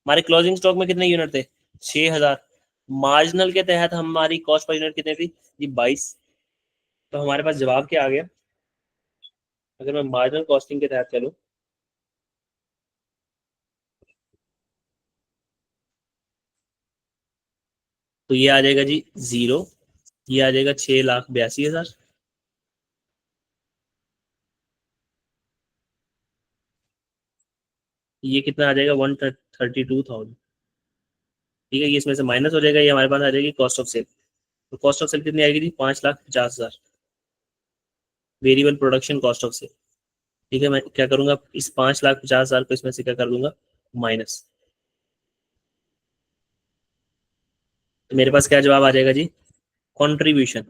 हमारे क्लोजिंग स्टॉक में कितने यूनिट थे, 6,000। मार्जिनल के तहत हमारी कॉस्ट पर यूनिट कितनी थी जी, 22। तो हमारे पास जवाब क्या आ गया, अगर मैं मार्जिनल कॉस्टिंग के तहत चलूँ, तो ये आ जाएगा जी 0, ये आ जाएगा 6,82,000, ये कितना आ जाएगा, 132,000। ठीक है, ये इसमें से माइनस हो जाएगा, ये हमारे पास आ जाएगी कॉस्ट ऑफ सेल। तो कॉस्ट ऑफ सेल कितनी आएगी जी, 5,50,000, variable production cost of sale. ठीक है, मैं क्या करूंगा, इस 5,50,000 को इसमें से क्या कर दूंगा, माइनस। तो मेरे पास क्या जवाब आ जाएगा जी, कंट्रीब्यूशन।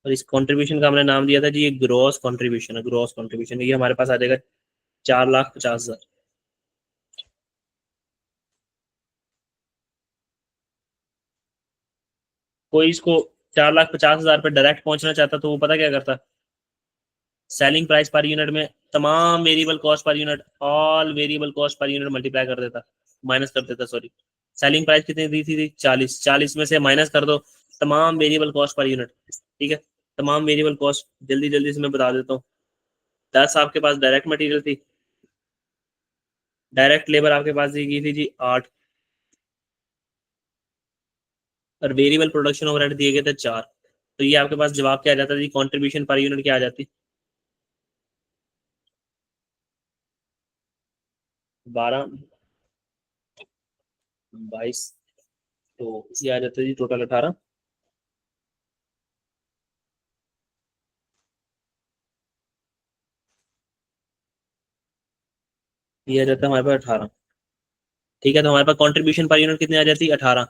और इस कंट्रीब्यूशन का हमने नाम दिया था जी, ये ग्रॉस कंट्रीब्यूशन है, ग्रॉस कंट्रीब्यूशन, ये हमारे पास आ जाएगा 4,50,000। कोई इसको 4,50,000 पे डायरेक्ट पहुंचना चाहता तो वो पता क्या करता, सेलिंग प्राइस पर यूनिट में तमाम variable cost per unit, all variable cost per unit multiply कर देता, माइनस कर देता, सॉरी। सेलिंग प्राइस कितनी दी थी 40, 40 में से माइनस कर दो तमाम वेरिएबल कॉस्ट पर यूनिट। ठीक है, तमाम वेरिएबल कॉस्ट जल्दी जल्दी से मैं बता देता हूँ। 10 आपके पास डायरेक्ट मटेरियल थी, डायरेक्ट लेबर आपके पास दी गई थी जी 8, और वेरिएबल प्रोडक्शन ओवरहेड दिए गए थे 4। तो ये आपके पास जवाब क्या आ जाता है जी, कॉन्ट्रीब्यूशन पर यूनिट क्या आ जाती, 12, 22, तो ये आ जाता है जी टोटल 18। ये आ जाता है हमारे पास 18। ठीक है, तो हमारे पास कंट्रीब्यूशन पर यूनिट कितनी आ जाती है, 18।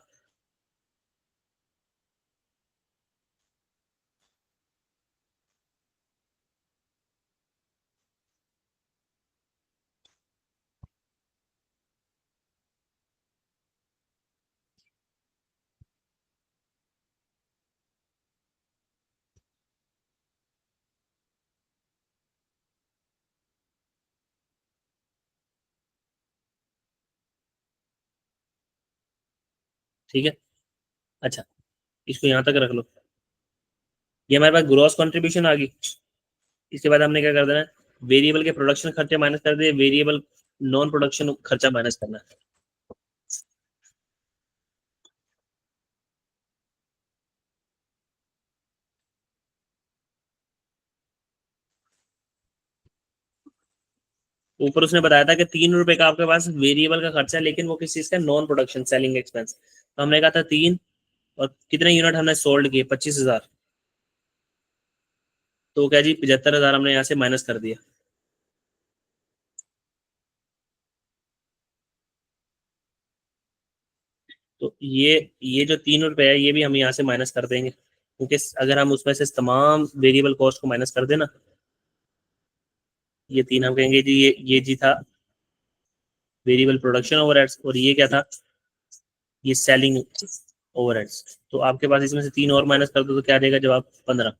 ठीक है, अच्छा, इसको यहाँ तक रख लो। ये हमारे पास ग्रॉस कंट्रीब्यूशन आ गई। इसके बाद हमने क्या कर देना है, वेरिएबल के प्रोडक्शन खर्चे माइनस कर दिए, वेरिएबल नॉन प्रोडक्शन खर्चा माइनस करना है। ऊपर उसने बताया था कि 3 रुपए का आपके पास वेरिएबल का खर्चा है, लेकिन वो किस चीज का, नॉन प्रोडक्शन सेलिंग एक्सपेंस। तो हमने कहा था 3, और कितने यूनिट हमने सोल्ड किए, 25,000। तो क्या जी, 75,000 हमने यहाँ से माइनस कर दिया। तो ये जो 3 रुपए है, ये भी हम यहाँ से माइनस कर देंगे, क्योंकि अगर हम उसमें से तमाम वेरिएबल कॉस्ट को माइनस कर देना, ये 3 हम कहेंगे जी, ये जी था वेरिएबल प्रोडक्शन ओवरहेड्स, और ये क्या था, ये सेलिंग ओवरहेड्स। तो आपके पास इसमें से 3 और माइनस कर दो तो क्या देगा जवाब, 15।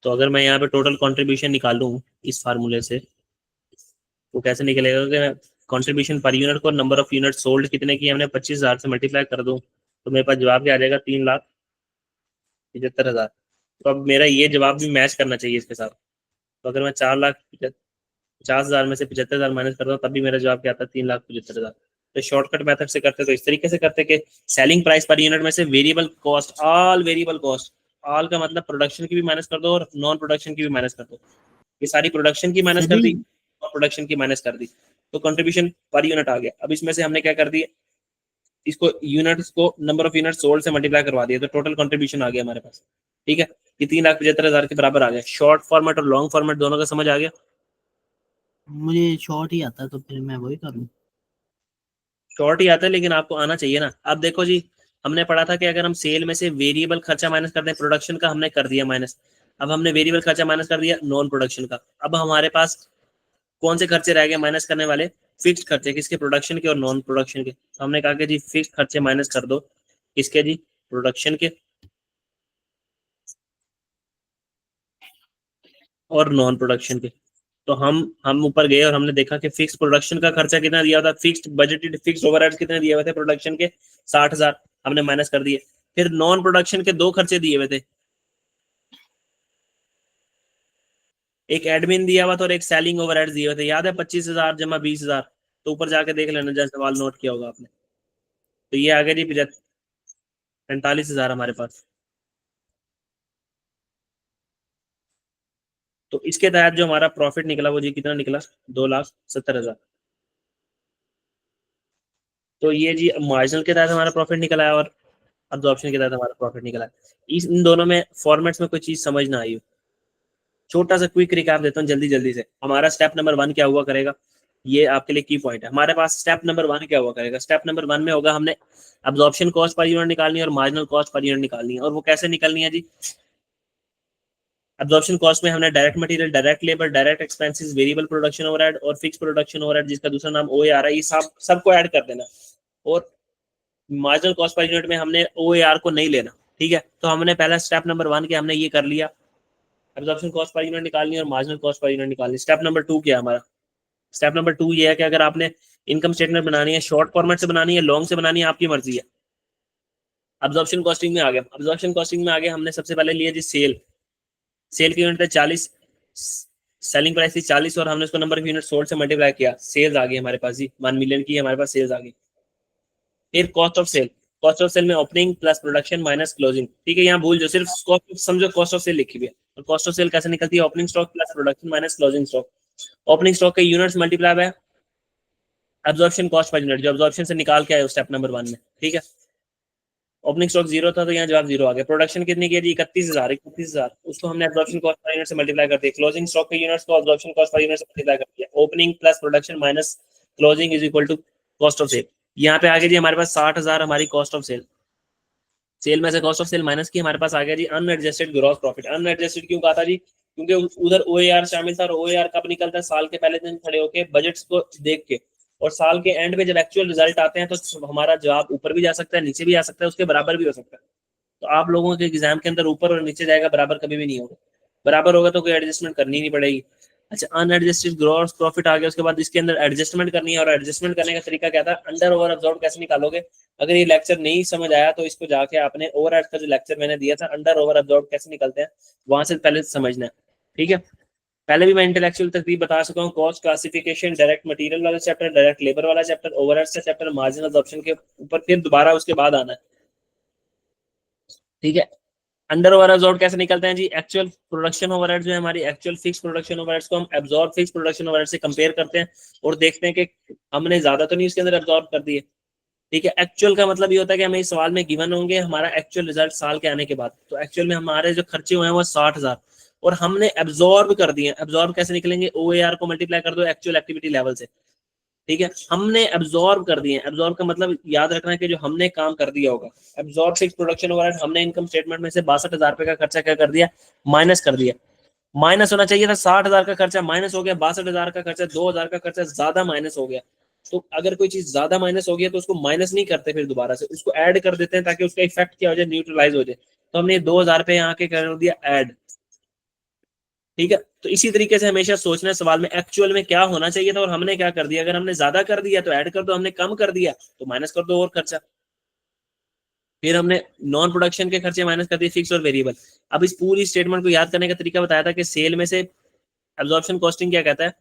तो अगर मैं यहाँ पे टोटल कंट्रीब्यूशन निकालूं इस फार्मूले से, तो कैसे निकलेगा कि कंट्रीब्यूशन पर यूनिट को नंबर ऑफ यूनिट सोल्ड कितने की हमने 25,000 से मल्टीप्लाई कर दूं, तो मेरे पास जवाब क्या आ जाएगा 3,75,000। तो अब मेरा ये जवाब भी मैच करना चाहिए इसके साथ। तो अगर मैं 4,50,000 में से 75,000 माइनस करता हूँ, तब भी मेरा जवाब क्या आता है 3,75,000। तो शॉर्टकट मेथड से करते तो इस तरीके से करते कि सेलिंग प्राइस पर यूनिट में से variable cost, all variable cost, all का मतलब प्रोडक्शन की भी माइनस कर दो और नॉन प्रोडक्शन की भी माइनस कर दो। ये सारी प्रोडक्शन की माइनस कर दी और प्रोडक्शन की माइनस कर दी, तो कंट्रीब्यूशन पर यूनिट आ गया। अब इसमें से हमने क्या कर दिया, इसको यूनिट्स को नंबर ऑफ यूनिट सोल्ड से मल्टीप्लाई करवा दिया, तो टोटल कंट्रीब्यूशन आ गया हमारे पास। ठीक है, ये 3,75,000 के बराबर आ गया। शॉर्ट फॉर्मेट और लॉन्ग फॉर्मेट दोनों का समझ आ गया। मुझे शॉर्ट ही आता है तो फिर मैं वही करूँ। शॉर्ट ही आता है, लेकिन आपको आना चाहिए ना। अब देखो जी, हमने पढ़ा था कि अगर हम सेल में से वेरिएबल खर्चा माइनस कर दें, प्रोडक्शन का हमने कर दिया माइनस। अब हमने वेरिएबल खर्चा माइनस कर दिया नॉन प्रोडक्शन का। अब हमारे पास कौन से खर्चे रह गए माइनस करने वाले, फिक्स्ड खर्चे, किसके, प्रोडक्शन के और नॉन प्रोडक्शन के। तो हमने कहा कि जी फिक्स्ड खर्चे माइनस कर दो, किसके जी, प्रोडक्शन के और नॉन प्रोडक्शन के। तो हम ऊपर गए और हमने देखा कि फिक्स प्रोडक्शन का खर्चा कितना दिया था, फिक्स्ड बजटेड फिक्स्ड ओवरहेड्स कितने दिए हुए थे प्रोडक्शन के, 60,000, हमने माइनस कर दिए। फिर नॉन प्रोडक्शन के दो खर्चे दिए हुए थे, एक एडमिन दिया हुआ था और एक सेलिंग ओवरहेड्स दिए हुए थे, याद है, 25,000 जमा 20,000। तो ऊपर जाके देख लेना जैसे सवाल नोट किया होगा आपने। तो ये आ गया जी 45,000 हमारे पास। तो इसके तहत जो हमारा प्रॉफिट निकला वो जी कितना निकला, 2,70,000। तो ये जी मार्जिनल के तहत हमारा प्रॉफिट निकला है और अब्जॉर्प्शन के तहत हमारा प्रॉफिट निकला है। इन दोनों में फॉर्मेट्स में कोई चीज समझ ना आई हो, छोटा सा क्विक रिकैप देता हूँ जल्दी जल्दी से। हमारा स्टेप नंबर 1 क्या हुआ करेगा, ये आपके लिए की पॉइंट है। हमारे पास स्टेप नंबर 1 क्या हुआ करेगा, स्टेप नंबर 1 में होगा हमने अब्जॉर्प्शन कॉस्ट पर यूनिट निकालनी है और मार्जिनल कॉस्ट पर यूनिट निकालनी है। और वो कैसे निकलनी है जी, अब्जॉर्प्शन कॉस्ट में हमने direct material, direct labour, direct expenses, variable production overhead और फिक्स प्रोडक्शन ओवरहेड, जिसका दूसरा नाम ओएआर है, ये सबको ऐड कर देना। और मार्जिनल कॉस्ट पर यूनिट में हमने ओएआर को नहीं लेना। ठीक है, तो हमने पहला स्टेप नंबर 1 के हमने ये कर लिया, एब्जॉर्प्शन कॉस्ट पर यूनिट निकालनी है और मार्जिनल कॉस्ट पर यूनिट निकालनी। स्टेप नंबर 2 क्या है हमारा, स्टेप नंबर 2 ये है कि अगर आपने इनकम स्टेटमेंट बनानी है, शॉर्ट फॉर्मेट से बनानी है, लॉन्ग से बनानी है, आपकी मर्जी है। अब्जॉर्प्शन कॉस्टिंग में आ गया, अब्जॉर्प्शन कॉस्टिंग में आगे हमने सबसे पहले लिया जी सेल की यूनिट थे 40, सेलिंग प्राइस थी 40 और हमने उसको नंबर ऑफ यूनिट सोल्ड से मल्टीप्लाई किया, सेल्स आ गई हमारे पास जी 1 मिलियन की हमारे पास सेल्स आ गई। फिर cost of sale, cost of sale में opening plus production minus closing. ठीक है, यहाँ भूल जो सिर्फ कॉस्ट समझो, कॉस्ट ऑफ सेल लिखी हुई है। और कॉस्ट ऑफ सेल कैसे निकलती है, opening stock plus production minus closing stock. Opening stock के units multiply by absorption cost per unit, जो एब्जॉर्प्शन से निकाल के आए स्टेप नंबर 1 में। ठीक है, ओपनिंग स्टॉक 0 था तो यहाँ जवाब 0 आ गया। प्रोडक्शन कितनी की जी 31,000, उसको हमने एब्जॉर्प्शन कॉस्ट पर यूनिट से मल्टीप्लाई कर दिया। क्लोजिंग स्टॉक के यूनिट्स को एब्जॉर्प्शन कॉस्ट पर यूनिट से मल्टीप्लाई कर दिया। Opening plus production minus closing is equal to cost of sale. यहाँ पे आ गया जी हमारे पास 60,000 हमारी कॉस्ट ऑफ सेल। सेल में से कॉस्ट ऑफ सेल माइनस की हमारे पास आ गया जी अनएडजस्टेड ग्रॉस प्रॉफिट। अनएडजस्टेड क्यों कहा था जी, क्योंकि उधर ओएआर शामिल था और ओएआर कब निकलता है, साल के पहले दिन खड़े होके बजट्स को देख के। और साल के एंड पे जब एक्चुअल रिजल्ट आते हैं तो हमारा जवाब ऊपर भी जा सकता है, नीचे भी आ सकता है, उसके बराबर भी हो सकता है। तो आप लोगों के एग्जाम के अंदर ऊपर और नीचे जाएगा, बराबर कभी भी नहीं होगा। बराबर होगा तो कोई एडजस्टमेंट करनी नहीं पड़ेगी। अच्छा, अनएडजस्टेड ग्रॉस प्रॉफिट आ गया, उसके बाद इसके अंदर एडजस्टमेंट करनी है। और एडजस्टमेंट करने का तरीका क्या था, अंडर ओवर अब्जॉर्ब कैसे निकालोगे। अगर ये लेक्चर नहीं समझ आया तो इसको जाके आपने ओवरहेड का जो लेक्चर मैंने दिया था, अंडर ओवर अब्जॉर्ब कैसे निकलते हैं, वहां से पहले समझना है। ठीक है, पहले भी मैं इंटेलेक्चुअल तकरीब बता चुका हूँ, कॉस्ट क्लासिफिकेशन, डायरेक्ट मटेरियल वाला चैप्टर, डायरेक्ट लेबर वाला चैप्टर, ओवरहेड का चैप्टर, मार्जिनल अब्जॉर्प्शन के ऊपर फिर दोबारा उसके बाद आना है। ठीक है, अंडर ओवर एब्जॉर्ब कैसे निकलते हैं जी, एक्चुअल प्रोडक्शन ओवरहेड जो है हमारी, एक्चुअल फिक्स प्रोडक्शन ओवरहेड्स को हम एब्जॉर्ब फिक्स प्रोडक्शन ओवरहेड से कंपेयर करते हैं और देखते हैं कि हमने ज्यादा तो नहीं उसके अंदर एब्जॉर्ब कर दिए। ठीक है, एक्चुअल का मतलब ये होता है कि हमें इस सवाल में गिवन होंगे हमारा एक्चुअल रिजल्ट साल के आने के बाद। तो एक्चुअल में हमारे जो खर्चे हुए हैं वो 60,000 और हमने एब्जॉर्ब कर दिए। एब्जॉर्ब कैसे निकलेंगे, ओएआर को मल्टीप्लाई कर दो एक्चुअल एक्टिविटी लेवल से। ठीक है, हमने एब्जॉर्ब कर दिए। एब्जॉर्ब का मतलब याद रखना है कि जो हमने काम कर दिया होगा। एब्जॉर्ब फिक्स प्रोडक्शन ओवरहेड, हमने इनकम स्टेटमेंट में से 62,000 रुपए का खर्चा क्या कर दिया, माइनस कर दिया। माइनस होना चाहिए था 60,000 का खर्चा, माइनस हो गया 62,000 का खर्चा, 2,000 का खर्चा ज्यादा माइनस हो गया। तो अगर कोई चीज ज्यादा माइनस हो गया तो उसको माइनस नहीं करते, फिर दोबारा से उसको ऐड कर देते हैं ताकि उसका इफेक्ट क्या हो जाए, न्यूट्रलाइज हो जाए। तो हमने 2,000 रुपए यहाँ के कर दिया ऐड। ठीक है। तो इसी तरीके से हमेशा सोचना है सवाल में एक्चुअल में क्या होना चाहिए था और हमने क्या कर दिया। अगर हमने ज्यादा कर दिया तो ऐड कर दो, हमने कम कर दिया तो माइनस कर दो और खर्चा। फिर हमने नॉन प्रोडक्शन के खर्चे माइनस कर दिए, फिक्स और वेरिएबल। अब इस पूरी स्टेटमेंट को याद करने का तरीका बताया था कि सेल में से एब्जॉर्प्शन कॉस्टिंग क्या कहता है।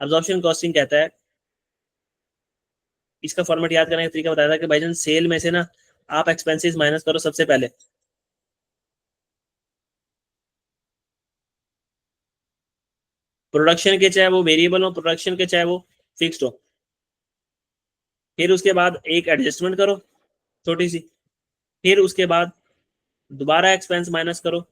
एब्जॉर्प्शन कॉस्टिंग कहता है, इसका फॉर्मेट याद करने का तरीका बताया था कि भाईजान सेल में से ना आप एक्सपेंसेस माइनस करो सबसे पहले। प्रोडक्शन के चाहे वो वेरिएबल हो, प्रोडक्शन के चाहे वो फिक्स्ड हो। फिर उसके बाद एक एडजस्टमेंट करो छोटी सी। फिर उसके बाद दोबारा एक्सपेंस माइनस करो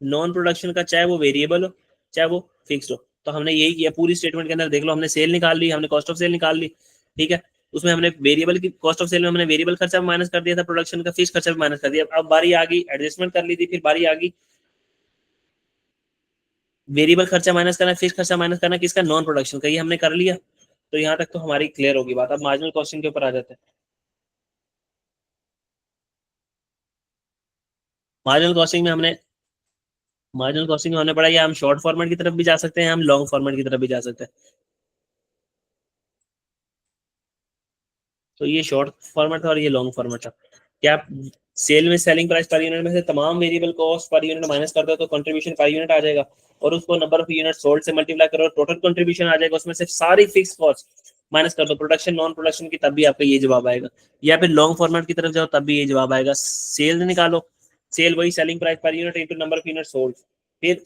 नॉन प्रोडक्शन का, चाहे वो वेरिएबल हो चाहे वो फिक्स्ड हो। तो हमने यही किया पूरी स्टेटमेंट के अंदर। देख लो, हमने सेल निकाल ली, हमने कॉस्ट ऑफ सेल निकाल ली, ठीक है। उसमें हमने वेरिएबल की कॉस्ट ऑफ सेल में हमने वेरिएबल खर्चा माइनस कर दिया था, प्रोडक्शन का फिक्स खर्चा माइनस कर दिया। अब बारी आ गई एडजस्टमेंट कर ली थी, फिर बारी आ गई वेरिएबल खर्चा माइनस करना, फिक्स खर्चा माइनस करना, किसका, नॉन प्रोडक्शन का। ये हमने कर लिया। तो यहाँ तक तो हमारी क्लियर होगी बात। अब मार्जिनल कॉस्टिंग के ऊपर आ जाते हैं। मार्जिनल कॉस्टिंग में हमने पढ़ा, या हम शॉर्ट फॉर्मेट की तरफ भी जा सकते हैं, हम लॉन्ग फॉर्मेट की तरफ भी जा सकते हैं। तो ये शॉर्ट फॉर्मेट था और ये लॉन्ग फॉर्मेट था। क्या आप सेल में सेलिंग प्राइस पर यूनिट में से तमाम variable cost per unit minus कर दो तो कंट्रीब्यूशन पर यूनिट आ जाएगा, और उसको नंबर ऑफ यूनिट सोल्ड से मल्टीप्लाई करो, टोटल कंट्रीब्यूशन आ जाएगा। उसमें से सारी फिक्स कॉस्ट माइनस कर दो, प्रोडक्शन नॉन प्रोडक्शन की, तब भी आपका ये जवाब आएगा। या फिर लॉन्ग फॉर्मेट की तरफ जाओ तब भी ये जवाब आएगा। सेल निकालो, सेल वही selling price per unit into number of unit sold. फिर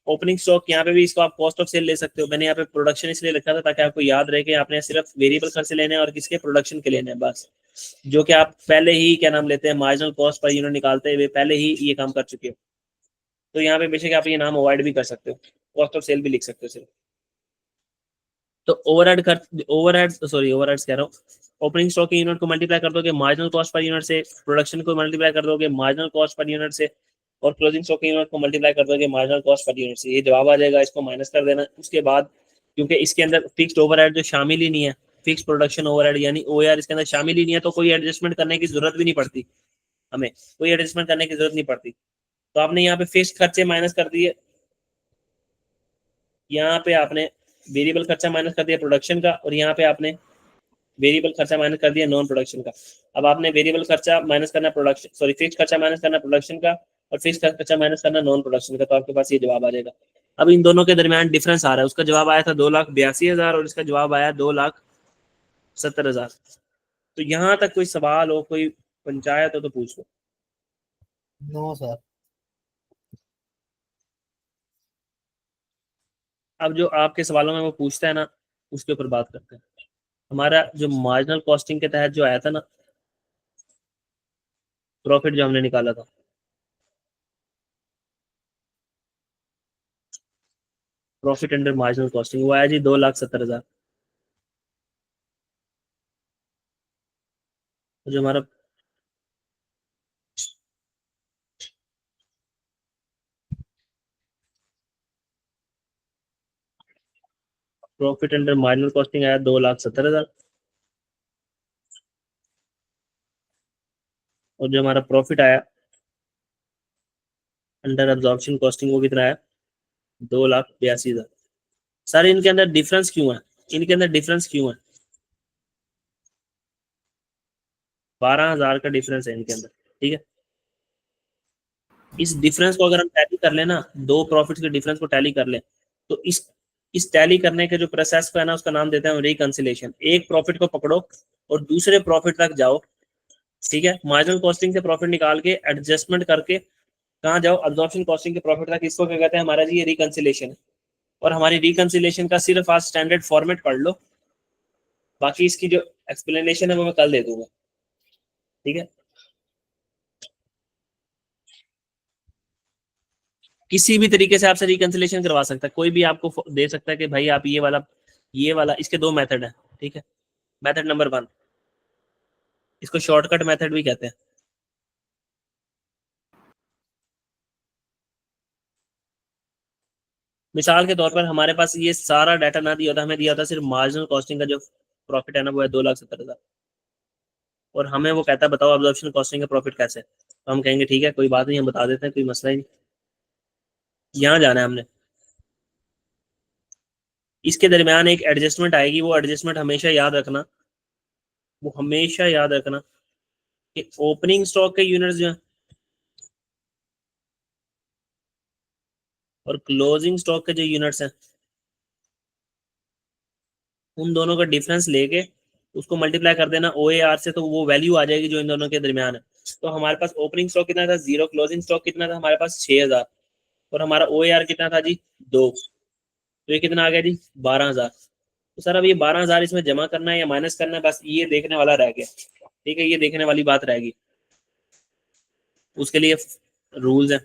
ओपनिंग स्टॉक, यहाँ पे भी इसको आप कॉस्ट ऑफ सेल ले सकते हो। मैंने यहाँ पे प्रोडक्शन इसलिए लिखा था ताकि आपको याद रहे कि आपने सिर्फ वेरिएबल खर्च लेने हैं और किसके, प्रोडक्शन के लेने हैं बस। जो कि आप पहले ही क्या नाम लेते हैं, मार्जिनल कॉस्ट पर यूनिट निकालते हुए पहले ही ये काम कर चुके हो। तो यहाँ पे बेशक आप ये नाम अवॉइड भी कर सकते हो, कॉस्ट ऑफ सेल भी लिख सकते हो सिर्फ। तो ओवरहेड खर्च, ओवरहेड्स कह रहा हूँ, ओपनिंग स्टॉक की यूनिट को मल्टीप्लाई कर दोगे मार्जिनल कॉस्ट पर यूनिट से, प्रोडक्शन को मल्टीप्लाई कर दोगे मार्जिनल कॉस्ट पर यूनिट से, और क्लोजिंग स्टॉक की यूनिट को मल्टीप्लाई कर दोगे मार्जिनल कॉस्ट पर यूनिट से। ये जवाब आ जाएगा, इसको माइनस कर देना। उसके बाद क्योंकि इसके अंदर फिक्स्ड ओवरहेड जो शामिल ही नहीं है, फिक्स प्रोडक्शन ओवरहेड यानी ओआर इसके अंदर शामिल ही नहीं है, तो कोई एडजस्टमेंट करने की जरूरत भी नहीं पड़ती, हमें कोई एडजस्टमेंट करने की जरूरत नहीं पड़ती। तो आपने यहाँ पे फिक्स खर्चे माइनस कर दिए, यहाँ पे आपने वेरिएबल खर्चा माइनस कर दिया प्रोडक्शन का, और यहाँ पे आपने वेरिएबल खर्चा माइनस कर दिया नॉन प्रोडक्शन का। अब आपने वेरिएबल खर्चा माइनस करना प्रोडक्शन, सॉरी फिक्स खर्चा माइनस करना प्रोडक्शन का, और फिक्स खर्चा माइनस करना नॉन प्रोडक्शन का, तो आपके पास ये जवाब आ जाएगा। अब इन दोनों के दरमियान डिफरेंस आ रहा है। उसका जवाब आया था 2,82,000 और इसका जवाब आया 2,70,000। तो यहाँ तक कोई सवाल हो, कोई पंचायत हो तो पूछ लो। No sir. अब जो आपके सवालों में वो पूछता है ना, उसके ऊपर बात करते हैं। हमारा जो मार्जिनल कॉस्टिंग के तहत जो आया था ना प्रॉफिट, जो हमने निकाला था, प्रॉफिट अंडर मार्जिनल कॉस्टिंग, वो आया जी 2,70,000। जो हमारा प्रॉफिट अंडर मार्जिनल कॉस्टिंग आया 2,70,000, और जो हमारा प्रॉफिट आया अंडर एब्जॉर्प्शन कॉस्टिंग वो कितना आया, 2,82,000। सर इनके अंदर डिफरेंस क्यों है, इनके अंदर डिफरेंस क्यों है? 12,000 का डिफरेंस है इनके अंदर, ठीक है। इस डिफरेंस को अगर हम टैली कर लेना, दो प्रॉफिट के डिफरेंस को टैली कर ले, तो इस टैली करने के जो प्रोसेस को है ना, उसका नाम देते हैं रिकंसिलेशन। एक प्रॉफिट को पकड़ो और दूसरे प्रॉफिट तक जाओ, ठीक है। मार्जिनल कॉस्टिंग से प्रॉफिट निकाल के एडजस्टमेंट करके कहाँ जाओ, अब्जॉर्प्शन कॉस्टिंग के प्रॉफिट तक। इसको क्या कहते हैं, हमारा जी ये रिकंसिलेशन है। और हमारी रिकंसिलेशन का सिर्फ आज स्टैंडर्ड फॉर्मेट पढ़ लो, बाकी इसकी जो एक्सप्लेनेशन है वो मैं कल दे दूंगा, ठीक है। किसी भी तरीके से आपसे रिकंसिलेशन करवा सकता है, कोई भी आपको दे सकता है कि भाई आप ये वाला इसके दो मेथड है, ठीक है। मेथड नंबर 1, इसको शॉर्टकट मेथड भी कहते हैं। मिसाल के तौर पर हमारे पास ये सारा डाटा ना दिया होता, हमें दिया होता सिर्फ मार्जिनल कॉस्टिंग का जो प्रॉफिट है ना वो है 2,70,000, और हमें वो कहता है बताओ अब्जॉर्प्शन कॉस्टिंग का प्रॉफिट कैसे है। तो हम कहेंगे ठीक है कोई बात नहीं, हम बता देते हैं, कोई मसला ही नहीं। यहाँ जाना है हमने, इसके दरमियान एक एडजस्टमेंट आएगी, वो एडजस्टमेंट हमेशा याद रखना, वो हमेशा याद रखना कि ओपनिंग स्टॉक के यूनिट्स जो हैं और क्लोजिंग स्टॉक के जो यूनिट्स हैं उन दोनों का डिफरेंस लेके उसको मल्टीप्लाई कर देना ओ ए आर से, तो वो वैल्यू आ जाएगी जो इन दोनों के दरमियान है। तो हमारे पास ओपनिंग स्टॉक कितना था 0, क्लोजिंग स्टॉक कितना था हमारे पास 6000, और हमारा ओ ए आर कितना था जी 2, तो ये कितना आ गया जी 12000। तो सर अब ये 12000 इसमें जमा करना है या माइनस करना है, बस ये देखने वाला रह गया। ठीक है, ये देखने वाली बात रहेगी। उसके लिए रूल्स हैं,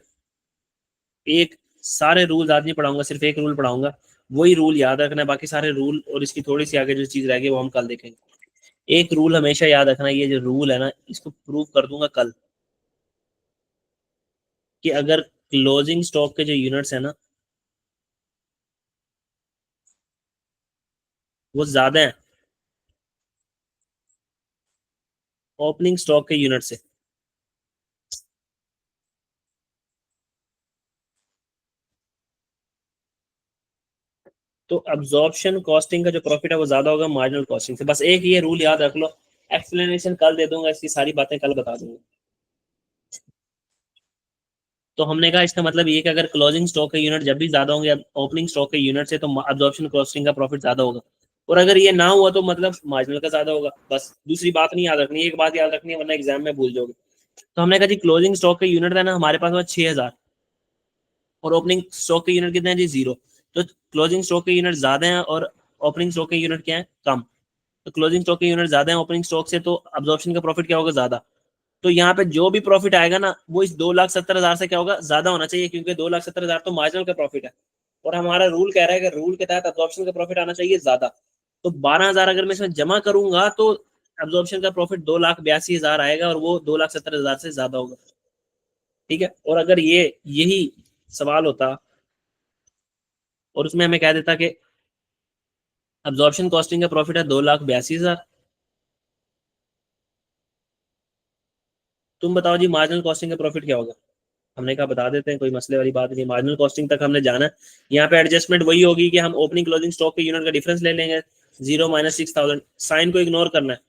एक सारे रूल्स आज नहीं पढ़ाऊंगा, सिर्फ एक रूल पढ़ाऊंगा, वही रूल याद रखना है, बाकी सारे रूल और इसकी थोड़ी सी आगे जो चीज रहेगी वो हम कल देखेंगे। एक रूल हमेशा याद रखना, ये जो रूल है ना इसको प्रूव कर दूंगा कल, कि अगर क्लोजिंग स्टॉक के जो यूनिट्स है ना वो ज्यादा है ओपनिंग स्टॉक के यूनिट से, तो अब्जॉर्प्शन कॉस्टिंग का जो प्रॉफिट है वो ज्यादा होगा मार्जिनल कॉस्टिंग से। बस एक ये रूल याद रख लो, एक्सप्लेनेशन कल दे दूंगा, इसकी सारी बातें कल बता दूंगा। तो हमने कहा इसका मतलब ये कि अगर क्लोजिंग स्टॉक के यूनिट जब भी ज्यादा होंगे ओपनिंग स्टॉक के यूनिट से, तो अब्जॉर्प्शन कॉस्टिंग का प्रॉफिट ज्यादा होगा, और अगर ये ना हुआ तो मतलब मार्जिनल का ज्यादा होगा। बस दूसरी बात नहीं याद रखनी, एक बात याद रखनी है वरना एग्जाम में भूल जाओगे। तो हमने कहा जी क्लोजिंग स्टॉक के यूनिट है ना हमारे पास हुआ 6000, और ओपनिंग स्टॉक के यूनिट कितने हैं जी 0। तो क्लोजिंग स्टॉक के यूनिट ज्यादा हैं और ओपनिंग स्टॉक के यूनिट क्या है कम। तो क्लोजिंग स्टॉक के यूनिट ज्यादा है ओपनिंग स्टॉक से, तो अब्जॉर्प्शन का प्रॉफिट क्या होगा ज्यादा। तो यहाँ पे जो भी प्रॉफिट आएगा ना वो इस 2,70,000 से क्या होगा ज्यादा होना चाहिए, क्योंकि 2,70,000 तो मार्जिनल का प्रॉफिट है, और हमारा रूल कह रहा है कि रूल के तहत अब्जॉर्प्शन का प्रॉफिट आना चाहिए ज्यादा। तो 12,000 अगर मैं इसमें जमा करूंगा तो अब्जॉर्प्शन का प्रॉफिट 2,82,000 आएगा, और वो 2,70,000 से ज्यादा होगा। ठीक है, और अगर ये यही सवाल होता और उसमें हमें कह देता कि अब्जॉर्प्शन कॉस्टिंग का प्रॉफिट है 2,82,000, तुम बताओ जी मार्जिनल कॉस्टिंग का प्रॉफिट क्या होगा। हमने कहा बता देते हैं, कोई मसले वाली बात नहीं, मार्जिनल कॉस्टिंग तक हमने जाना है। यहाँ पे एडजस्टमेंट वही होगी कि हम ओपनिंग क्लोजिंग स्टॉक के यूनिट का डिफरेंस ले लेंगे, 0 माइनस 6,000, साइन को इग्नोर करना है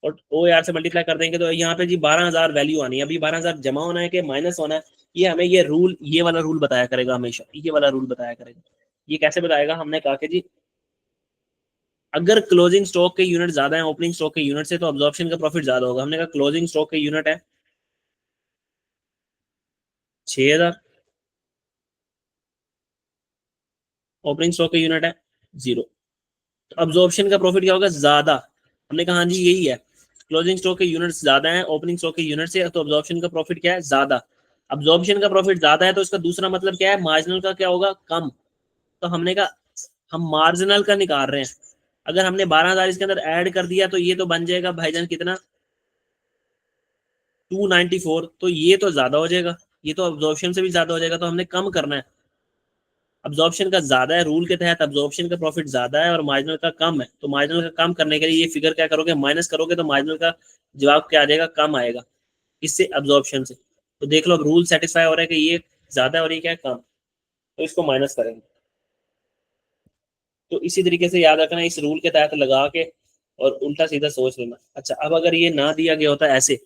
और ओ यार से मल्टीप्लाई कर देंगे, तो यहाँ पे जी 12,000 वैल्यू आनी है। अभी 12,000 जमा होना है कि माइनस होना है, ये हमें ये रूल, ये वाला रूल बताया करेगा हमेशा, ये वाला रूल बताया करेगा। ये कैसे बताएगा, हमने कहा कि जी अगर क्लोजिंग स्टॉक के यूनिट ज्यादा है ओपनिंग स्टॉक के यूनिट से, तो अब्जॉर्प्शन का प्रॉफिट ज्यादा होगा। हमने कहा क्लोजिंग स्टॉक के यूनिट है 6,000, ओपनिंग स्टॉक के यूनिट है 0, तो अब्जॉर्प्शन का प्रॉफिट क्या होगा ज्यादा। हमने कहा हाँ जी यही है, क्लोजिंग स्टॉक के यूनिट ज्यादा है ओपनिंग स्टॉक के यूनिट से, तो अब्जॉर्प्शन का प्रॉफिट क्या है ज्यादा। अब्जॉर्प्शन का प्रॉफिट ज्यादा है तो इसका दूसरा मतलब क्या है, मार्जिनल का क्या होगा कम। तो हमने कहा हम मार्जिनल का निकाल रहे हैं, अगर हमने 12,000 इसके अंदर ऐड कर दिया तो ये तो बन जाएगा भाईजान कितना 294, तो ये तो ज्यादा हो जाएगा, ये तो अब्जॉर्प्शन से भी ज्यादा हो जाएगा, तो हमने कम करना है। अब्जॉर्प्शन का ज्यादा है रूल के तहत, अब्जॉर्प्शन का प्रॉफिट ज्यादा है और मार्जिनल का कम है, तो मार्जिनल का कम करने के लिए ये फिगर क्या करोगे माइनस करोगे, तो मार्जिनल का जवाब क्या आ जाएगा कम आएगा, इससे अब्जॉर्प्शन से। तो देख लो अब रूल सेटिस्फाई हो रहा है कि ये ज्यादा और ये क्या है कम, तो इसको माइनस करेंगे। तो इसी तरीके से याद रखना, इस रूल के तहत लगा के और उल्टा सीधा सोच लेना। अच्छा अब अगर ये ना दिया गया होता ऐसे,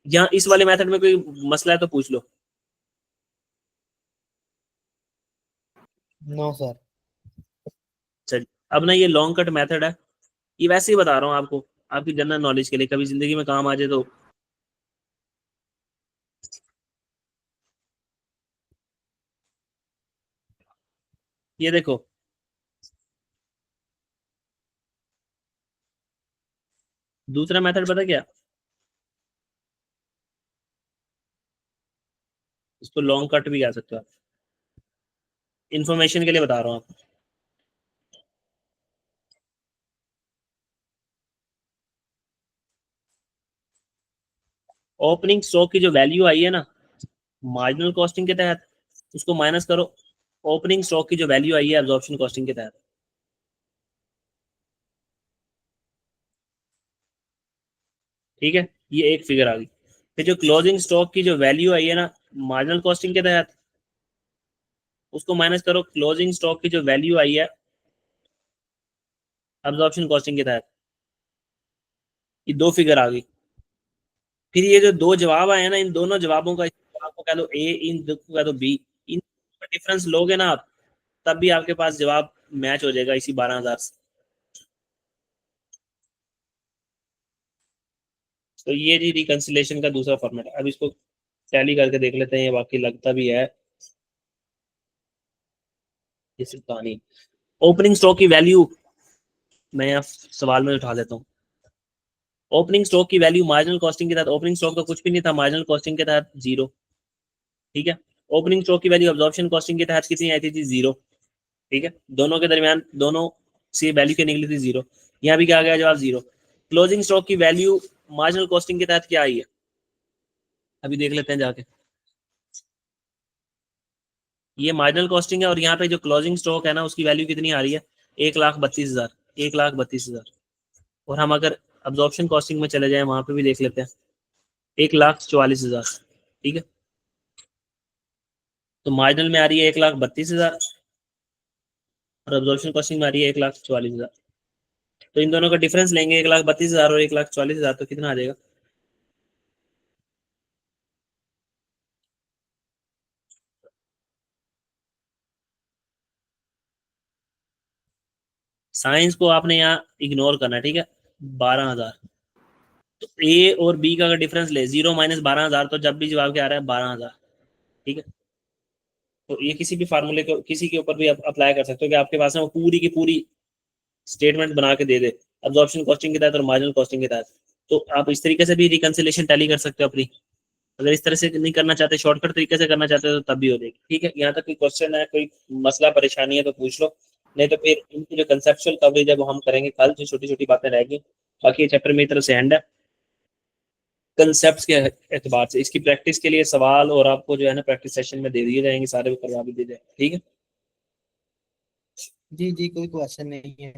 या इस वाले मेथड में कोई मसला है तो पूछ लो। No sir. चलिए, अब ना ये लॉन्ग कट मेथड है, ये वैसे ही बता रहा हूँ आपको, आपकी जनरल नॉलेज के लिए, कभी जिंदगी में काम आ जाए तो। ये देखो दूसरा मेथड पता क्या, इसको लॉन्ग कट भी कह सकते हो आप, इन्फॉर्मेशन के लिए बता रहा हूँ आपको। ओपनिंग स्टॉक की जो वैल्यू आई है ना मार्जिनल कॉस्टिंग के तहत, उसको माइनस करो ओपनिंग स्टॉक की जो वैल्यू आई है एब्जॉर्प्शन कॉस्टिंग के तहत। ठीक है, ये एक फिगर आ गई। फिर जो क्लोजिंग स्टॉक की जो वैल्यू आई है ना मार्जिनल कॉस्टिंग के तहत, उसको माइनस करो, क्लोजिंग स्टॉक की जो वैल्यू आई है अब्जॉर्प्शन कॉस्टिंग के तहत, ये दो फिगर आ गई। फिर ये जो दो जवाब आए हैं ना, इन दोनों जवाबों का, आपको कह दो ए, इन दो को कह दो बी, इन डिफरेंस लोगे ना आप, तब भी आपके पास जवाब मैच हो जाएगा इसी 12,000 से। तो ये जी रिकंसिलेशन का दूसरा फॉर्मेट है। अब इसको टैली करके देख लेते हैं, ये बाकी लगता भी है इस कहानी। ओपनिंग स्टॉक की वैल्यू मैं यहाँ सवाल में उठा देता हूँ। ओपनिंग स्टॉक की वैल्यू मार्जिनल कॉस्टिंग के तहत, ओपनिंग स्टॉक तो कुछ भी नहीं था, मार्जिनल कॉस्टिंग के तहत 0, ठीक है। ओपनिंग स्टॉक की वैल्यू अब्जॉर्प्शन कॉस्टिंग के तहत कितनी आई थी? 0, ठीक है। दोनों के दरमियान दोनों से वैल्यू क्या निकली थी? 0। यहाँ भी क्या आ गया जवाब? 0। क्लोजिंग स्टॉक की वैल्यू मार्जिनल कॉस्टिंग के तहत क्या आई है, अभी देख लेते हैं जाके। ये मार्जिनल कॉस्टिंग है और यहाँ पे जो क्लोजिंग स्टॉक है ना, उसकी वैल्यू कितनी आ रही है? 1,32,000, 1,32,000। और हम अगर अब्जॉर्प्शन कॉस्टिंग में चले जाएं, वहां पे भी देख लेते हैं, 1,44,000, ठीक है। तो मार्जिनल में आ रही है 1,32,000 और अब्जॉर्प्शन कॉस्टिंग में आ रही है 1,44,000। तो इन दोनों का डिफरेंस लेंगे, 1,32,000 और 1,44,000, तो कितना आ जाएगा? साइंस को आपने यहाँ इग्नोर करना है, ठीक है। 12,000, तो ए और बी का अगर डिफरेंस ले, 0 माइनस 12,000, तो जब भी जवाब क्या आ रहा है? 12,000, ठीक है। तो ये किसी भी फार्मूले को किसी के ऊपर भी आप अप्लाई कर सकते हो कि आपके पास है वो पूरी की पूरी स्टेटमेंट बना के दे दे, अब्जॉर्प्शन कॉस्टिंग के तहत और मार्जिनल कॉस्टिंग के तहत। तो आप इस तरीके से भी रिकंसिलेशन टैली कर सकते हो अपनी। अगर इस तरह से नहीं करना चाहते, शॉर्टकट तरीके से करना चाहते हो, तो तब भी हो जाएगी, ठीक है। यहाँ तक कोई क्वेश्चन है, कोई मसला परेशानी है तो पूछ लो, नहीं तो फिर इनकी जो कंसेप्चुअल कवरेज है वो हम करेंगे कल, जो छोटी छोटी बातें रहेगी। बाकी ये चैप्टर मेरी तरफ से एंड है कंसेप्ट के एतबार से। इसकी प्रैक्टिस के लिए सवाल और आपको जो है ना प्रैक्टिस सेशन में दे दिए जाएंगे, सारे करवा भी दिए जाएंगे, ठीक है। जी जी, कोई क्वेश्चन नहीं है।